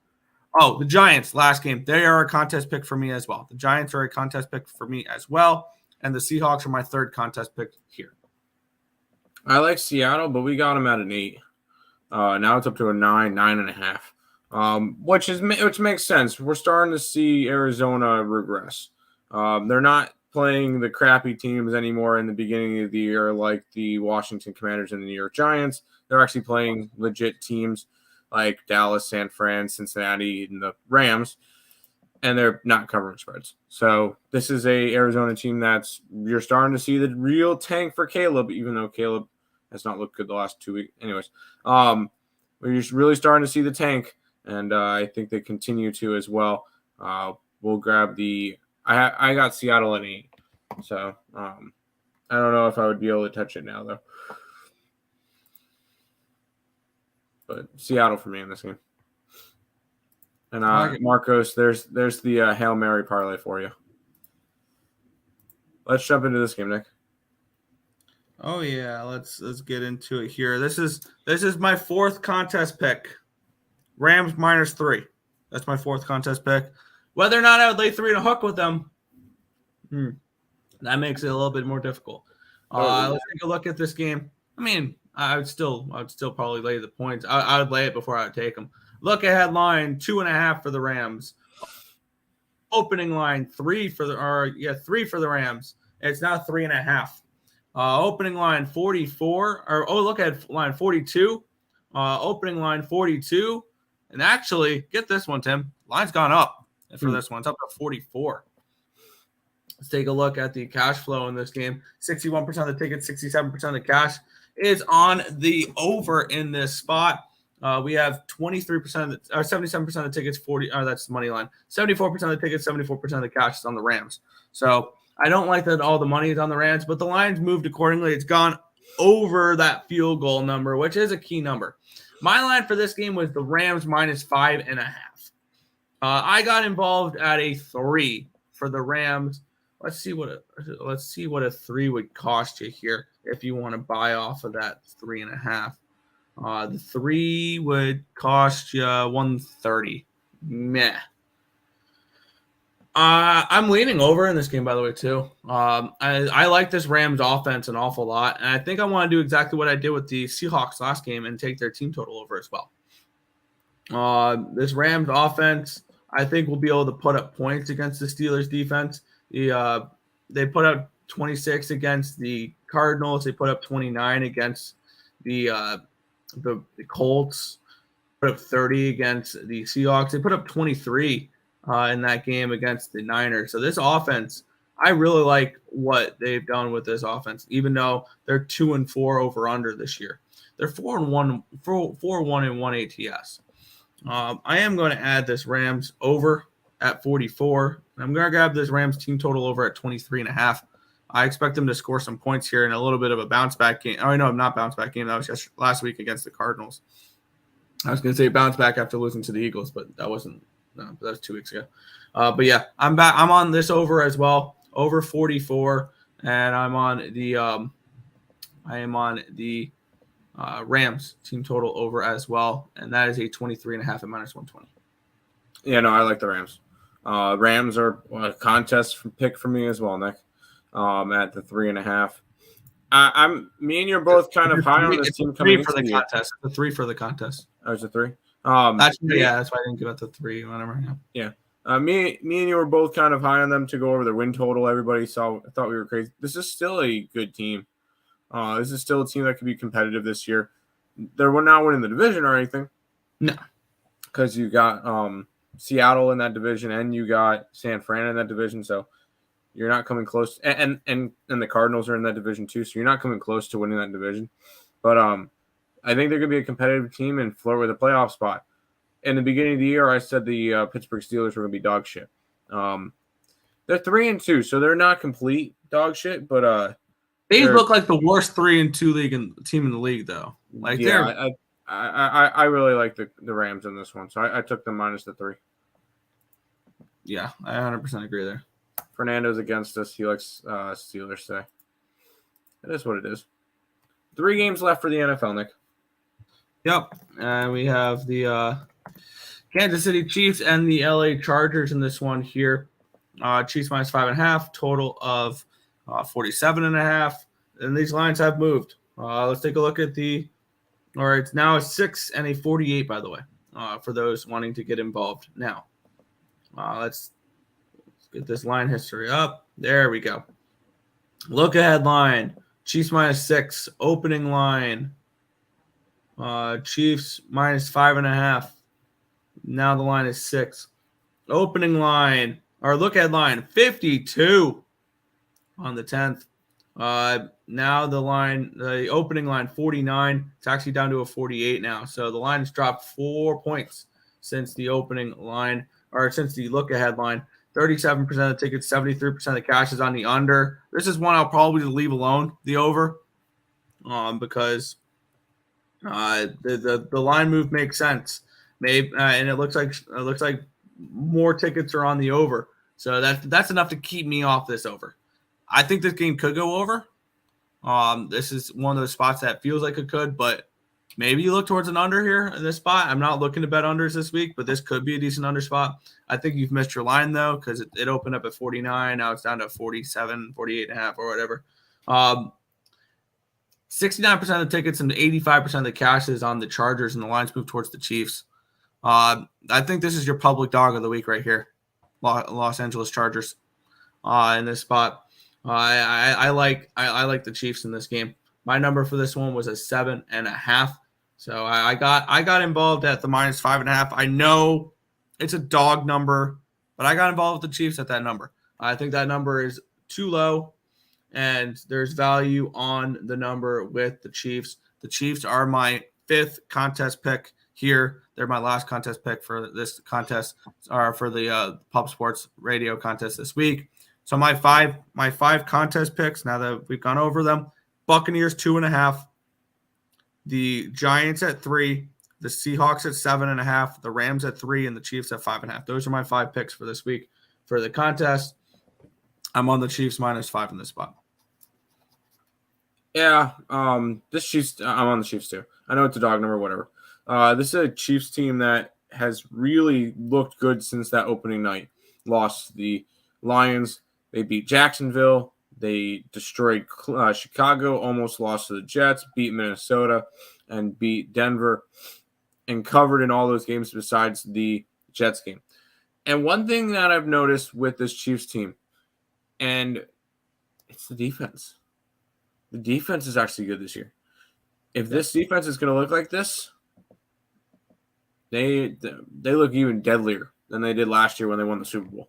Oh, the Giants last game. They are a contest pick for me as well. The Giants are a contest pick for me as well, and the Seahawks are my third contest pick here. I like Seattle, but we got them at an 8. Now it's up to a 9.5, which makes sense. We're starting to see Arizona regress. They're not playing the crappy teams anymore in the beginning of the year like the Washington Commanders and the New York Giants. They're actually playing legit teams like Dallas, San Fran, Cincinnati, and the Rams, and they're not covering spreads. So this is a Arizona team you're starting to see the real tank for Caleb, even though Caleb has not looked good the last 2 weeks. Anyways, we're just really starting to see the tank, and I think they continue to as well. We'll grab I got Seattle at 8, so I don't know if I would be able to touch it now, though. But Seattle for me in this game. And Marcos, there's the Hail Mary parlay for you. Let's jump into this game, Nick. Oh yeah, let's get into it here. This is my fourth contest pick. Rams -3. That's my fourth contest pick. Whether or not I would lay 3 and a hook with them, that makes it a little bit more difficult. Let's take a look at this game. I mean, I would still probably lay the points. I would lay it before I would take them. Look ahead line 2.5 for the Rams. Opening line 3 for the Rams. It's now 3.5. Opening line 44. Look at line 42. Opening line 42. And actually, get this one, Tim. Line's gone up for this one. It's up to 44. Let's take a look at the cash flow in this game. 61% of the tickets, 67% of the cash is on the over in this spot. We have 23% or 77% of the tickets, that's the money line. 74% of the tickets, 74% of the cash is on the Rams. So I don't like that all the money is on the Rams, but the line's moved accordingly. It's gone over that field goal number, which is a key number. My line for this game was the Rams -5.5. I got involved at a 3 for the Rams. let's see what a 3 would cost you here if you want to buy off of that 3.5. The 3 would cost you 130. Meh. I'm leaning over in this game, by the way, too. I like this Rams offense an awful lot, and I think I want to do exactly what I did with the Seahawks last game and take their team total over as well. This Rams offense, I think, will be able to put up points against the Steelers defense. They put up 26 against the Cardinals. They put up 29 against the Colts. Put up 30 against the Seahawks. They put up 23 in that game against the Niners. So this offense, I really like what they've done with this offense, even though they're 2-4 over under this year. They're 4-1 in 1 ATS. I am going to add this Rams over at 44. I'm going to grab this Rams team total over at 23.5. I expect them to score some points here in a little bit of a bounce back game. Oh, no, not bounce back game. That was just last week against the Cardinals. I was going to say bounce back after losing to the Eagles, but that wasn't. No, that was 2 weeks ago. But yeah, I'm back. I'm on this over as well, over 44, and I'm on the Rams team total over as well, and that is a 23.5 at -120. Yeah, no, I like the Rams. Rams are a contest pick for me as well, Nick. At the 3.5. Me and you're both kind of high on this team coming for the contest. The 3 for the contest. Oh, it's a 3. That's why I didn't give it the 3. Whatever. Yeah. Me and you were both kind of high on them to go over their win total. Everybody thought we were crazy. This is still a good team. This is still a team that could be competitive this year. They're not winning the division or anything. No, because you got Seattle in that division and you got San Fran in that division, so you're not coming close. And the Cardinals are in that division too, so you're not coming close to winning that division. But I think they're going to be a competitive team and flirt with a playoff spot. In the beginning of the year, I said the Pittsburgh Steelers were going to be dog shit. They're 3-2, so they're not complete dog shit, but they look like the worst 3-2 team in the league, though. Like I really like the Rams in this one, so I took them minus the 3. Yeah, I 100% agree there. Fernando's against us. He likes Steelers today. It is what it is. 3 games left for the NFL, Nick. Yep, and we have the Kansas City Chiefs and the LA Chargers in this one here. Chiefs minus 5.5, total of 47.5, and these lines have moved. Let's take a look at it's now a 6 and a 48, by the way, for those wanting to get involved now. Let's get this line history up. There we go. Look ahead line, Chiefs minus 6, opening line. Chiefs minus 5.5. Now the line is 6. Opening line, or look at line, 52 on the 10th. Now the opening line, 49. It's actually down to a 48 now. So the line has dropped 4 points since the opening line, or since the look ahead line. 37% of the tickets, 73% of the cash is on the under. This is one I'll probably leave alone, the over, because the line move makes sense. Maybe and it looks like more tickets are on the over, so that's enough to keep me off this over. I think this game could go over. This is one of those spots that feels like it could, but maybe you look towards an under here in this spot. I'm not looking to bet unders this week, but this could be a decent under spot. I think you've missed your line, though, because it opened up at 49. Now it's down to 47, 48.5 or whatever. 69% of the tickets and 85% of the cash is on the Chargers, and the lines move towards the Chiefs. I think this is your public dog of the week right here, Los Angeles Chargers in this spot. I like the Chiefs in this game. My number for this one was a 7.5. So I got involved at the minus 5.5. I know it's a dog number, but I got involved with the Chiefs at that number. I think that number is too low, and there's value on the number with the Chiefs. The Chiefs are my 5th contest pick here. They're my last contest pick for this contest, or for the Pub Sports Radio contest this week. So my five contest picks, now that we've gone over them: Buccaneers 2.5, the Giants at 3, the Seahawks at 7.5, the Rams at 3, and the Chiefs at 5.5. Those are my 5 picks for this week for the contest. I'm on the Chiefs -5 in this spot. Yeah, this Chiefs. I'm on the Chiefs too. I know it's a dog number, whatever. This is a Chiefs team that has really looked good since that opening night. Lost to the Lions. They beat Jacksonville. They destroyed Chicago. Almost lost to the Jets. Beat Minnesota, and beat Denver, and covered in all those games besides the Jets game. And one thing that I've noticed with this Chiefs team, and it's the defense. The defense is actually good this year. If this defense is going to look like this, they look even deadlier than they did last year when they won the Super Bowl.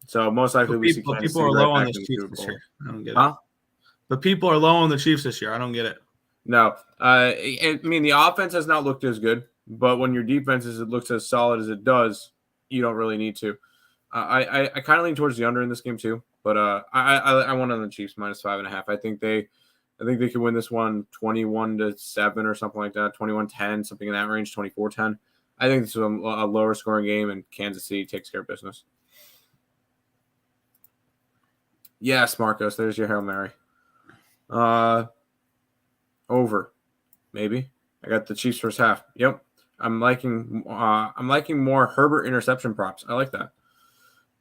So most likely we see Kansas people City are right low on back the in Chiefs Super this Bowl. year. I don't get Huh? it. But people are low on the Chiefs this year. I don't get it. No. I mean, the offense has not looked as good, but when your defense looks as solid as it does, you don't really need to. I kind of lean towards the under in this game too, but I want on the Chiefs -5.5. I think they could win this one 21-7 or something like that, 21-10, something in that range, 24-10. I think this is a lower scoring game, and Kansas City takes care of business. Yes, Marcos, there's your Hail Mary. Over, maybe. I got the Chiefs first half. Yep. I'm liking more Herbert interception props. I like that.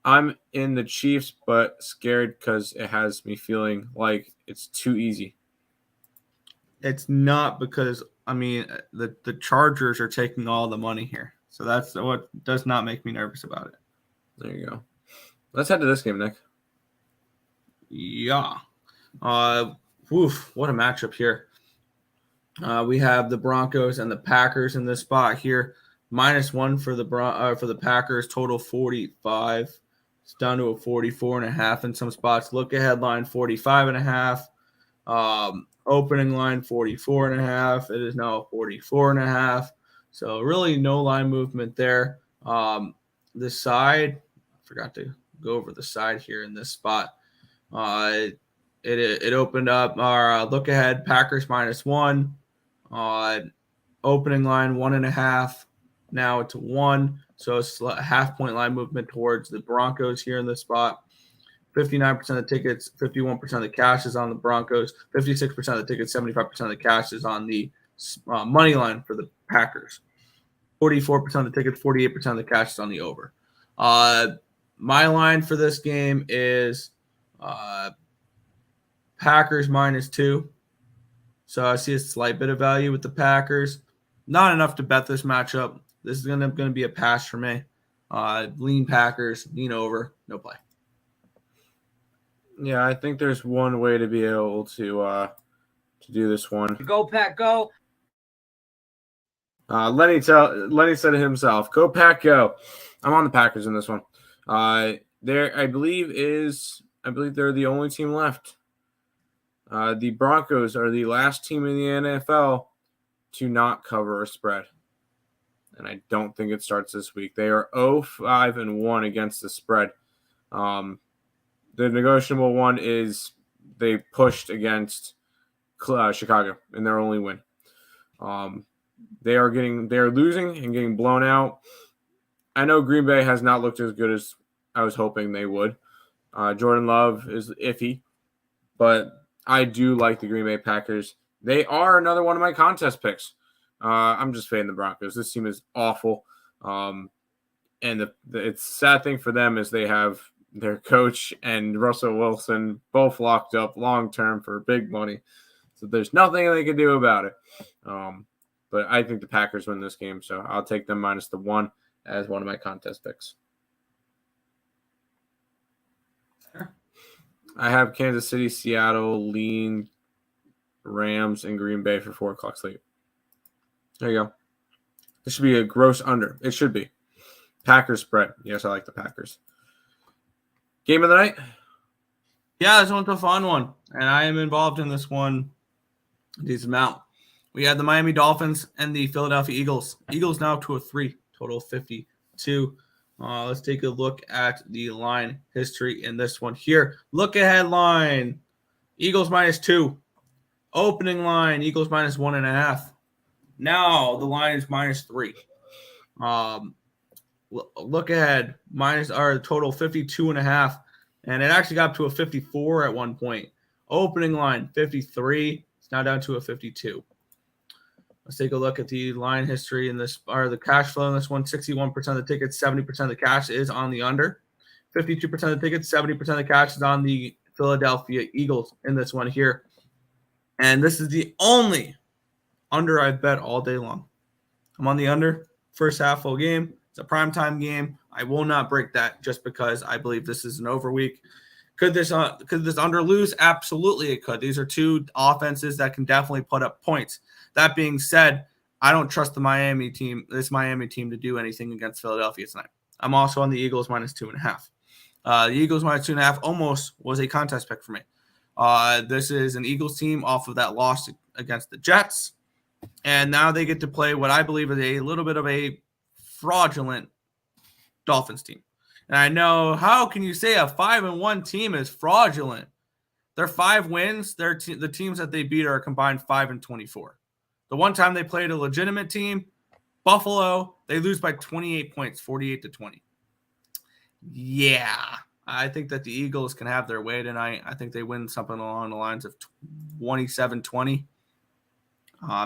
I'm in the Chiefs, but scared because it has me feeling like it's too easy. It's not, because the Chargers are taking all the money here, so that's what does not make me nervous about it. There you go. Let's head to this game, Nick. Yeah. What a matchup here. We have the Broncos and the Packers in this spot here. -1 for the Packers, total 45. It's down to a 44.5 in some spots. Look ahead line 45.5. Opening line 44.5. It is now 44.5. So really no line movement there. The side, I forgot to go over the side here in this spot. It opened up our look ahead Packers -1. Opening line 1.5. Now it's 1. So it's a half-point line movement towards the Broncos here in this spot. 59% of the tickets, 51% of the cash is on the Broncos. 56% of the tickets, 75% of the cash is on the money line for the Packers. 44% of the tickets, 48% of the cash is on the over. My line for this game is Packers -2. So I see a slight bit of value with the Packers. Not enough to bet this matchup. This is going to be a pass for me. Lean Packers, lean over, no play. Yeah, I think there's one way to be able to do this one. Go, Pack, go. Lenny said it himself. Go, Pack, go. I'm on the Packers in this one. I believe they're the only team left. The Broncos are the last team in the NFL to not cover a spread. And I don't think it starts this week. They are 0-5-1 against the spread. The negotiable one is they pushed against Chicago in their only win. They are losing and getting blown out. I know Green Bay has not looked as good as I was hoping they would. Jordan Love is iffy, but I do like the Green Bay Packers. They are another one of my contest picks. I'm just fading the Broncos. This team is awful. And the sad thing for them is they have their coach and Russell Wilson both locked up long-term for big money. So there's nothing they can do about it. But I think the Packers win this game, so I'll take them -1 as one of my contest picks. Sure. I have Kansas City, Seattle, lean Rams, and Green Bay for 4 o'clock sleep. There you go. This should be a gross under. It should be. Packers spread. Yes, I like the Packers. Game of the night? Yeah, this one's a fun one, and I am involved in this one a decent amount. We had the Miami Dolphins and the Philadelphia Eagles. Eagles now to a 3, total 52. Let's take a look at the line history in this one here. Look ahead line, Eagles -2. Opening line, Eagles -1.5. Now the line is -3. Look ahead, total 52.5. And it actually got up to a 54 at one point. Opening line, 53. It's now down to a 52. Let's take a look at the line history in this, or the cash flow in this one. 61% of the tickets, 70% of the cash is on the under. 52% of the tickets, 70% of the cash is on the Philadelphia Eagles in this one here. And this is the only under I've bet all day long. I'm on the under, first half full game. It's a primetime game. I will not break that just because I believe this is an over week. Could this under lose? Absolutely it could. These are two offenses that can definitely put up points. That being said, I don't trust this Miami team to do anything against Philadelphia tonight. I'm also on the Eagles minus 2.5. The Eagles minus 2.5 almost was a contest pick for me. This is an Eagles team off of that loss against the Jets. And now they get to play what I believe is a little bit of a fraudulent Dolphins team. And I know, how can you say a 5-1 team is fraudulent? Their 5 wins, the teams that they beat are a combined 5-24. The one time they played a legitimate team, Buffalo, they lose by 28 points, 48-20. Yeah, I think that the Eagles can have their way tonight. I think they win something along the lines of 27-20,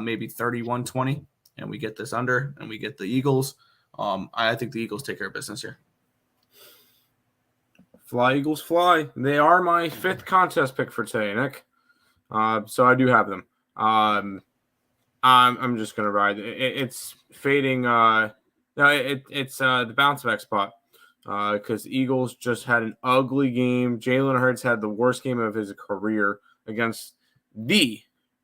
maybe 31-20, and we get this under, and we get the Eagles. I think the Eagles take care of business here. Fly, Eagles, fly. They are my 5th contest pick for today, Nick. So I do have them. I'm just going to ride. It's fading. It's the bounce back spot because Eagles just had an ugly game. Jalen Hurts had the worst game of his career against the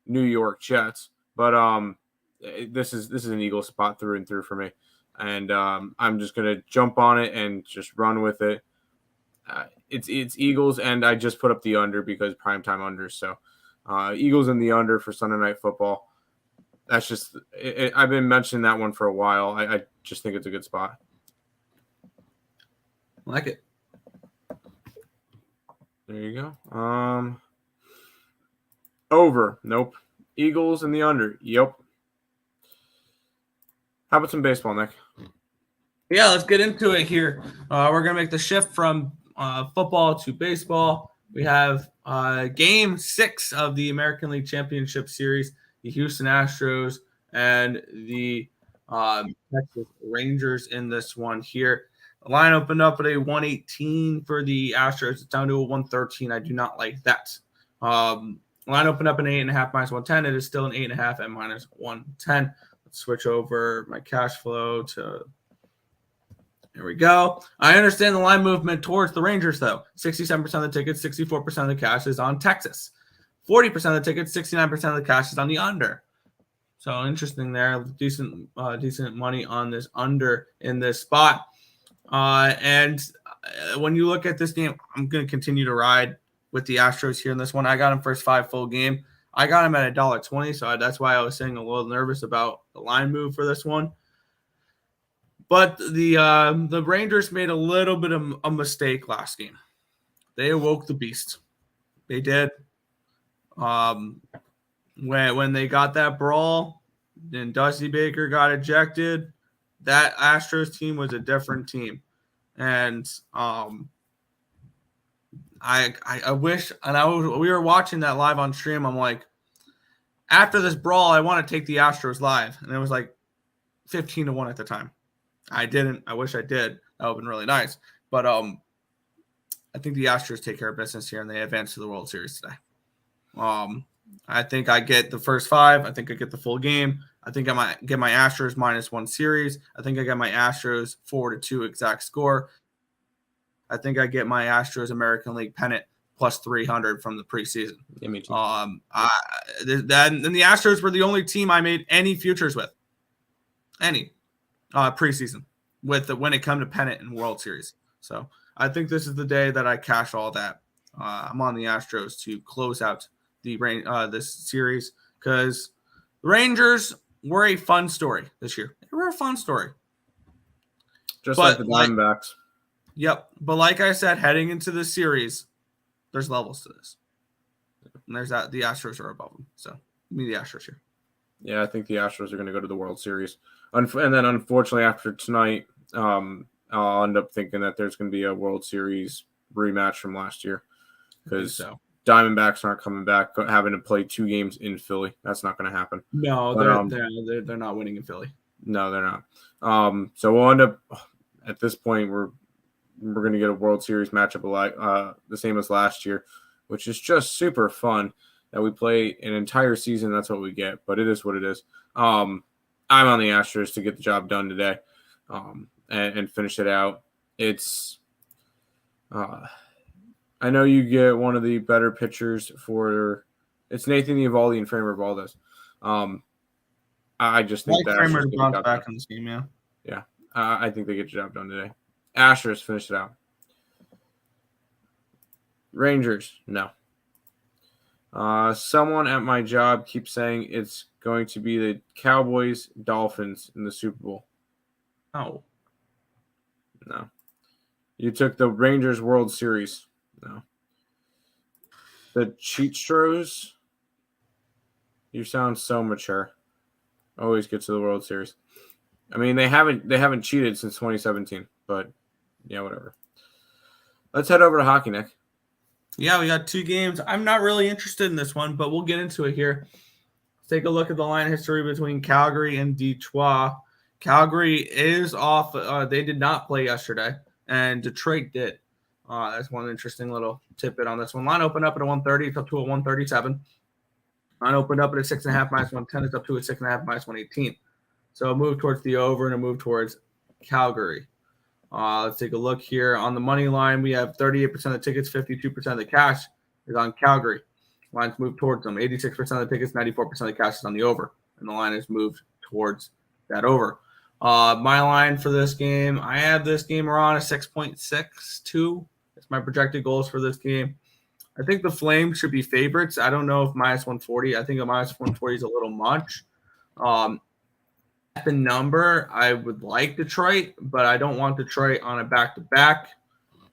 New York Jets. But this is an Eagles spot through and through for me. And I'm just going to jump on it and just run with it. It's Eagles, and I just put up the under because primetime unders. So Eagles in the under for Sunday Night Football. That's just I've been mentioning that one for a while. I just think it's a good spot. I like it. There you go. Over. Nope. Eagles in the under. Yep. How about some baseball, Nick? Yeah, let's get into it here. We're going to make the shift from football to baseball. We have Game 6 of the American League Championship Series, the Houston Astros and the Texas Rangers in this one here. The line opened up at a 118 for the Astros. It's down to a 113. I do not like that. Line opened up an 8.5 minus 110. It is still an 8.5 at minus 110. Let's switch over my cash flow to... Here we go. I understand the line movement towards the Rangers, though. 67% of the tickets, 64% of the cash is on Texas. 40% of the tickets, 69% of the cash is on the under. So interesting there. Decent money on this under in this spot. And when you look at this game, I'm going to continue to ride with the Astros here in this one. I got him first 5 full game. I got him at $1.20, so that's why I was saying a little nervous about the line move for this one. But the Rangers made a little bit of a mistake last game. They awoke the beast. They did. When they got that brawl, and Dusty Baker got ejected, that Astros team was a different team. And I wish, and we were watching that live on stream. I'm like, after this brawl, I want to take the Astros live, and it was like 15-1 at the time. I didn't. I wish I did. That would have been really nice. But I think the Astros take care of business here, and they advance to the World Series today. I think I get the first 5. I think I get the full game. I think I might get my Astros -1 series. I think I get my Astros 4-2 exact score. I think I get my Astros American League pennant plus 300 from the preseason. Yeah, me too. And the Astros were the only team I made any futures with. Any. Preseason when it come to pennant and World Series. So I think this is the day that I cash all that. I'm on the Astros to close out this series because the Rangers were a fun story this year. They were a fun story. Just like the Diamondbacks. Yep. But like I said, heading into the series, there's levels to this. And there's that the Astros are above them. So give me the Astros here. Yeah, I think the Astros are going to go to the World Series. And then, unfortunately, after tonight, I'll end up thinking that there's going to be a World Series rematch from last year because so. Diamondbacks aren't coming back, having to play 2 games in Philly. That's not going to happen. No, they're not winning in Philly. No, they're not. So we'll end up at this point. We're going to get a World Series matchup the same as last year, which is just super fun that we play an entire season. That's what we get, but it is what it is. I'm on the Astros to get the job done today and finish it out. It's I know you get one of the better pitchers it's Nathan Eovaldi and Framber Valdez. I just think that Framber to bounce back in this game, yeah. Yeah, I think they get the job done today. Astros finish it out. Rangers, no. Someone at my job keeps saying it's going to be the Cowboys Dolphins in the Super Bowl. Oh. No. You took the Rangers World Series. No. The Cheatstros. You sound so mature. Always get to the World Series. I mean, they haven't cheated since 2017, but yeah, whatever. Let's head over to hockey, Nick. Yeah, we got 2 games. I'm not really interested in this one, but we'll get into it here. Let's take a look at the line history between Calgary and Detroit. Calgary is off. They did not play yesterday, and Detroit did. That's one interesting little tidbit on this one. Line opened up at a 130. It's up to a 137. Line opened up at a 6.5 minus 110. It's up to a 6.5 minus 118. So a move towards the over and a move towards Calgary. Let's take a look here. On the money line, we have 38% of the tickets, 52% of the cash is on Calgary. Lines move towards them. 86% of the tickets, 94% of the cash is on the over. And the line is moved towards that over. My line for this game, I have this game around a 6.62. That's my projected goals for this game. I think the Flames should be favorites. I don't know if minus 140. I think a minus 140 is a little much. At the number, I would like Detroit, but I don't want Detroit on a back-to-back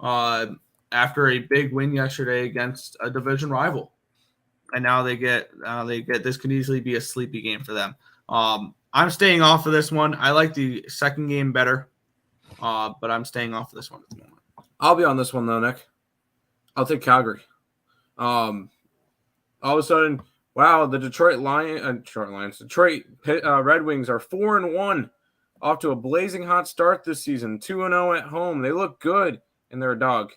after a big win yesterday against a division rival. And now they get this could easily be a sleepy game for them. I'm staying off of this one. I like the second game better, but I'm staying off of this one at the moment. I'll be on this one, though, Nick. I'll take Calgary. All of a sudden, wow, the Detroit Red Wings are 4-1, off to a blazing hot start this season. 2-0 at home. They look good, and they're a dog.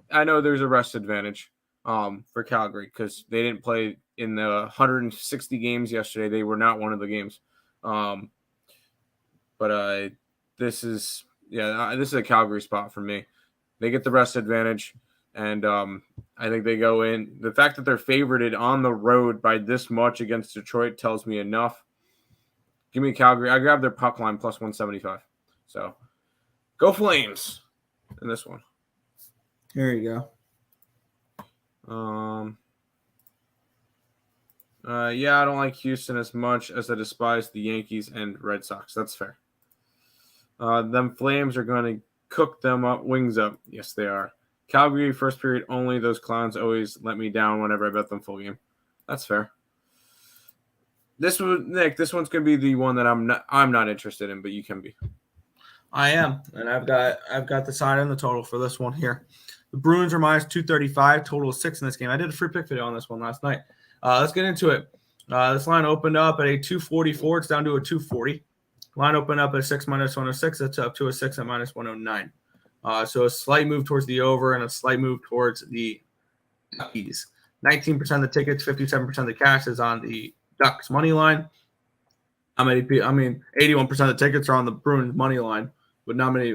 I know there's a rest advantage for Calgary because they didn't play in the 160 games yesterday. They were not one of the games. But this is a Calgary spot for me. They get the rest advantage, and I think they go in. The fact that they're favorited on the road by this much against Detroit tells me enough. Give me Calgary. I grab their puck line plus 175. So go Flames in this one. There you go. I don't like Houston as much as I despise the Yankees and Red Sox. That's fair. Them Flames are going to cook them up, wings up. Yes, they are. Calgary, first period only. Those clowns always let me down whenever I bet them full game. That's fair. This one's going to be the one that I'm not interested in, but you can be. I am, and I've got the side and the total for this one here. The Bruins are minus 235, total of 6 in this game. I did a free pick video on this one last night. Let's get into it. This line opened up at a 244. It's down to a 240. Line opened up at 6 minus 106. It's up to a 6 at minus 109. So a slight move towards the over and a slight move towards the Duckies. 19% of the tickets, 57% of the cash is on the Ducks money line. 81% of the tickets are on the Bruins money line, but not many.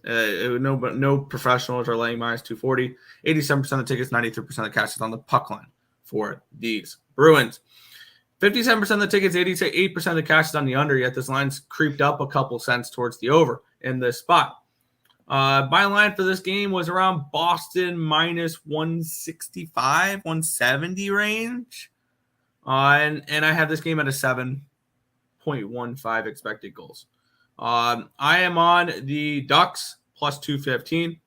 No professionals are laying minus 240. 87% of the tickets, 93% of the cash is on the puck line for these Bruins. 57% of the tickets, 88% of the cash is on the under, yet this line's creeped up a couple cents towards the over in this spot. My line for this game was around Boston minus 165, 170 range. And I have this game at a 7.15 expected goals. I am on the Ducks plus 215.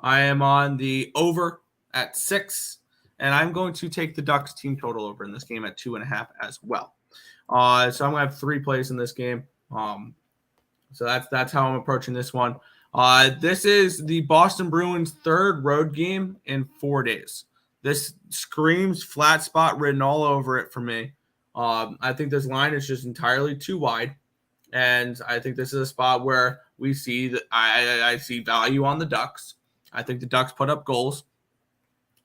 I am on the over at 6. And I'm going to take the Ducks team total over in this game at 2.5 as well. So I'm going to have 3 plays in this game. So that's how I'm approaching this one. This is the Boston Bruins' third road game in 4 days. This screams flat spot written all over it for me. I think this line is just entirely too wide, and I think this is a spot where we see that I see value on the Ducks. I think the Ducks put up goals.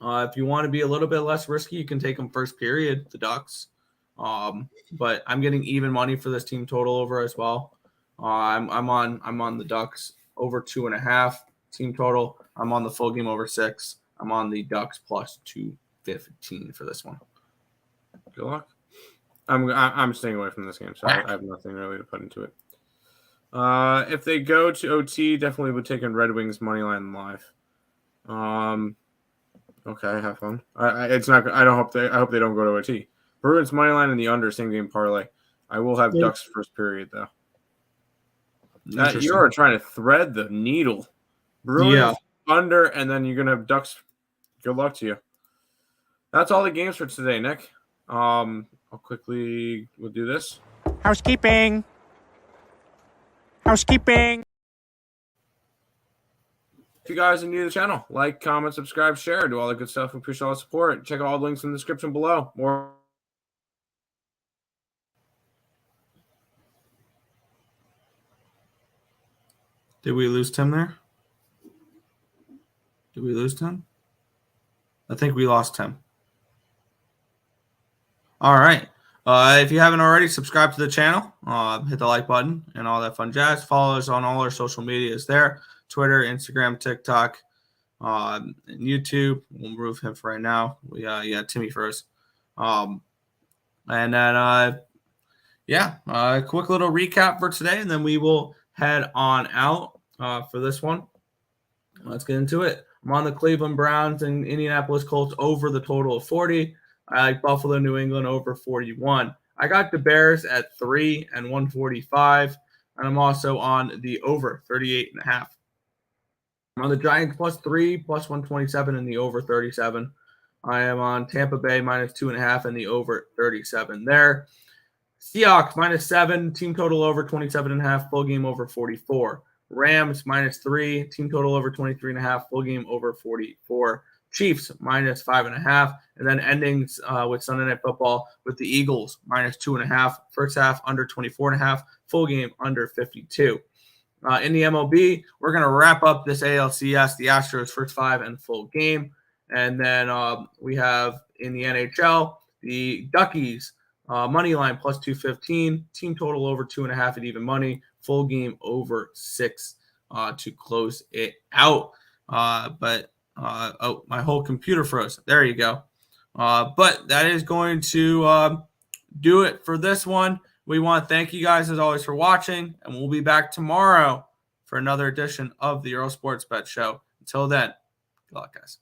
If you want to be a little bit less risky, you can take them first period, the Ducks. But I'm getting even money for this team total over as well. I'm on the Ducks over 2.5 team total. I'm on the full game over 6. I'm on the Ducks plus 215 for this one. Good luck. I'm staying away from this game, so I have nothing really to put into it. If they go to OT, definitely would take in Red Wings money line live. Okay, have fun. It's not. I hope they don't go to OT. Bruins money line in the under same game parlay. I will have Ducks first period though. You are trying to thread the needle. Bruins under, and then you're gonna have Ducks. Good luck to you. That's all the games for today, Nick. We'll do this. Housekeeping. If you guys are new to the channel, like, comment, subscribe, share, do all the good stuff. We appreciate all the support. Check out all the links in the description below. More. Did we lose Tim there? Did we lose Tim? I think we lost Tim. All right. If you haven't already, subscribe to the channel. Hit the like button and all that fun jazz. Follow us on all our social medias there. Twitter, Instagram, TikTok, and YouTube. We'll remove him for right now. Timmy first. And then, quick little recap for today, and then we will head on out for this one. Let's get into it. I'm on the Cleveland Browns and Indianapolis Colts over the total of 40. I like Buffalo, New England over 41. I got the Bears at 3 and 145, and I'm also on the over 38.5. I'm on the Giants plus 3, plus 127 in the over 37. I am on Tampa Bay minus 2.5 in the over 37 there. Seahawks minus 7, team total over 27.5, full game over 44. Rams minus 3, team total over 23.5, full game over 44. Chiefs minus 5.5, and then endings with Sunday Night Football with the Eagles minus 2.5, first half under 24.5, full game under 52. In the MLB, we're going to wrap up this ALCS, the Astros first 5 and full game. And then we have in the NHL, the Duckies money line plus 215, team total over 2.5 at even money, full game over 6 to close it out. My whole computer froze. There you go. But that is going to do it for this one. We want to thank you guys as always for watching, and we'll be back tomorrow for another edition of the Earle Sports Bet Show. Until then, good luck, guys.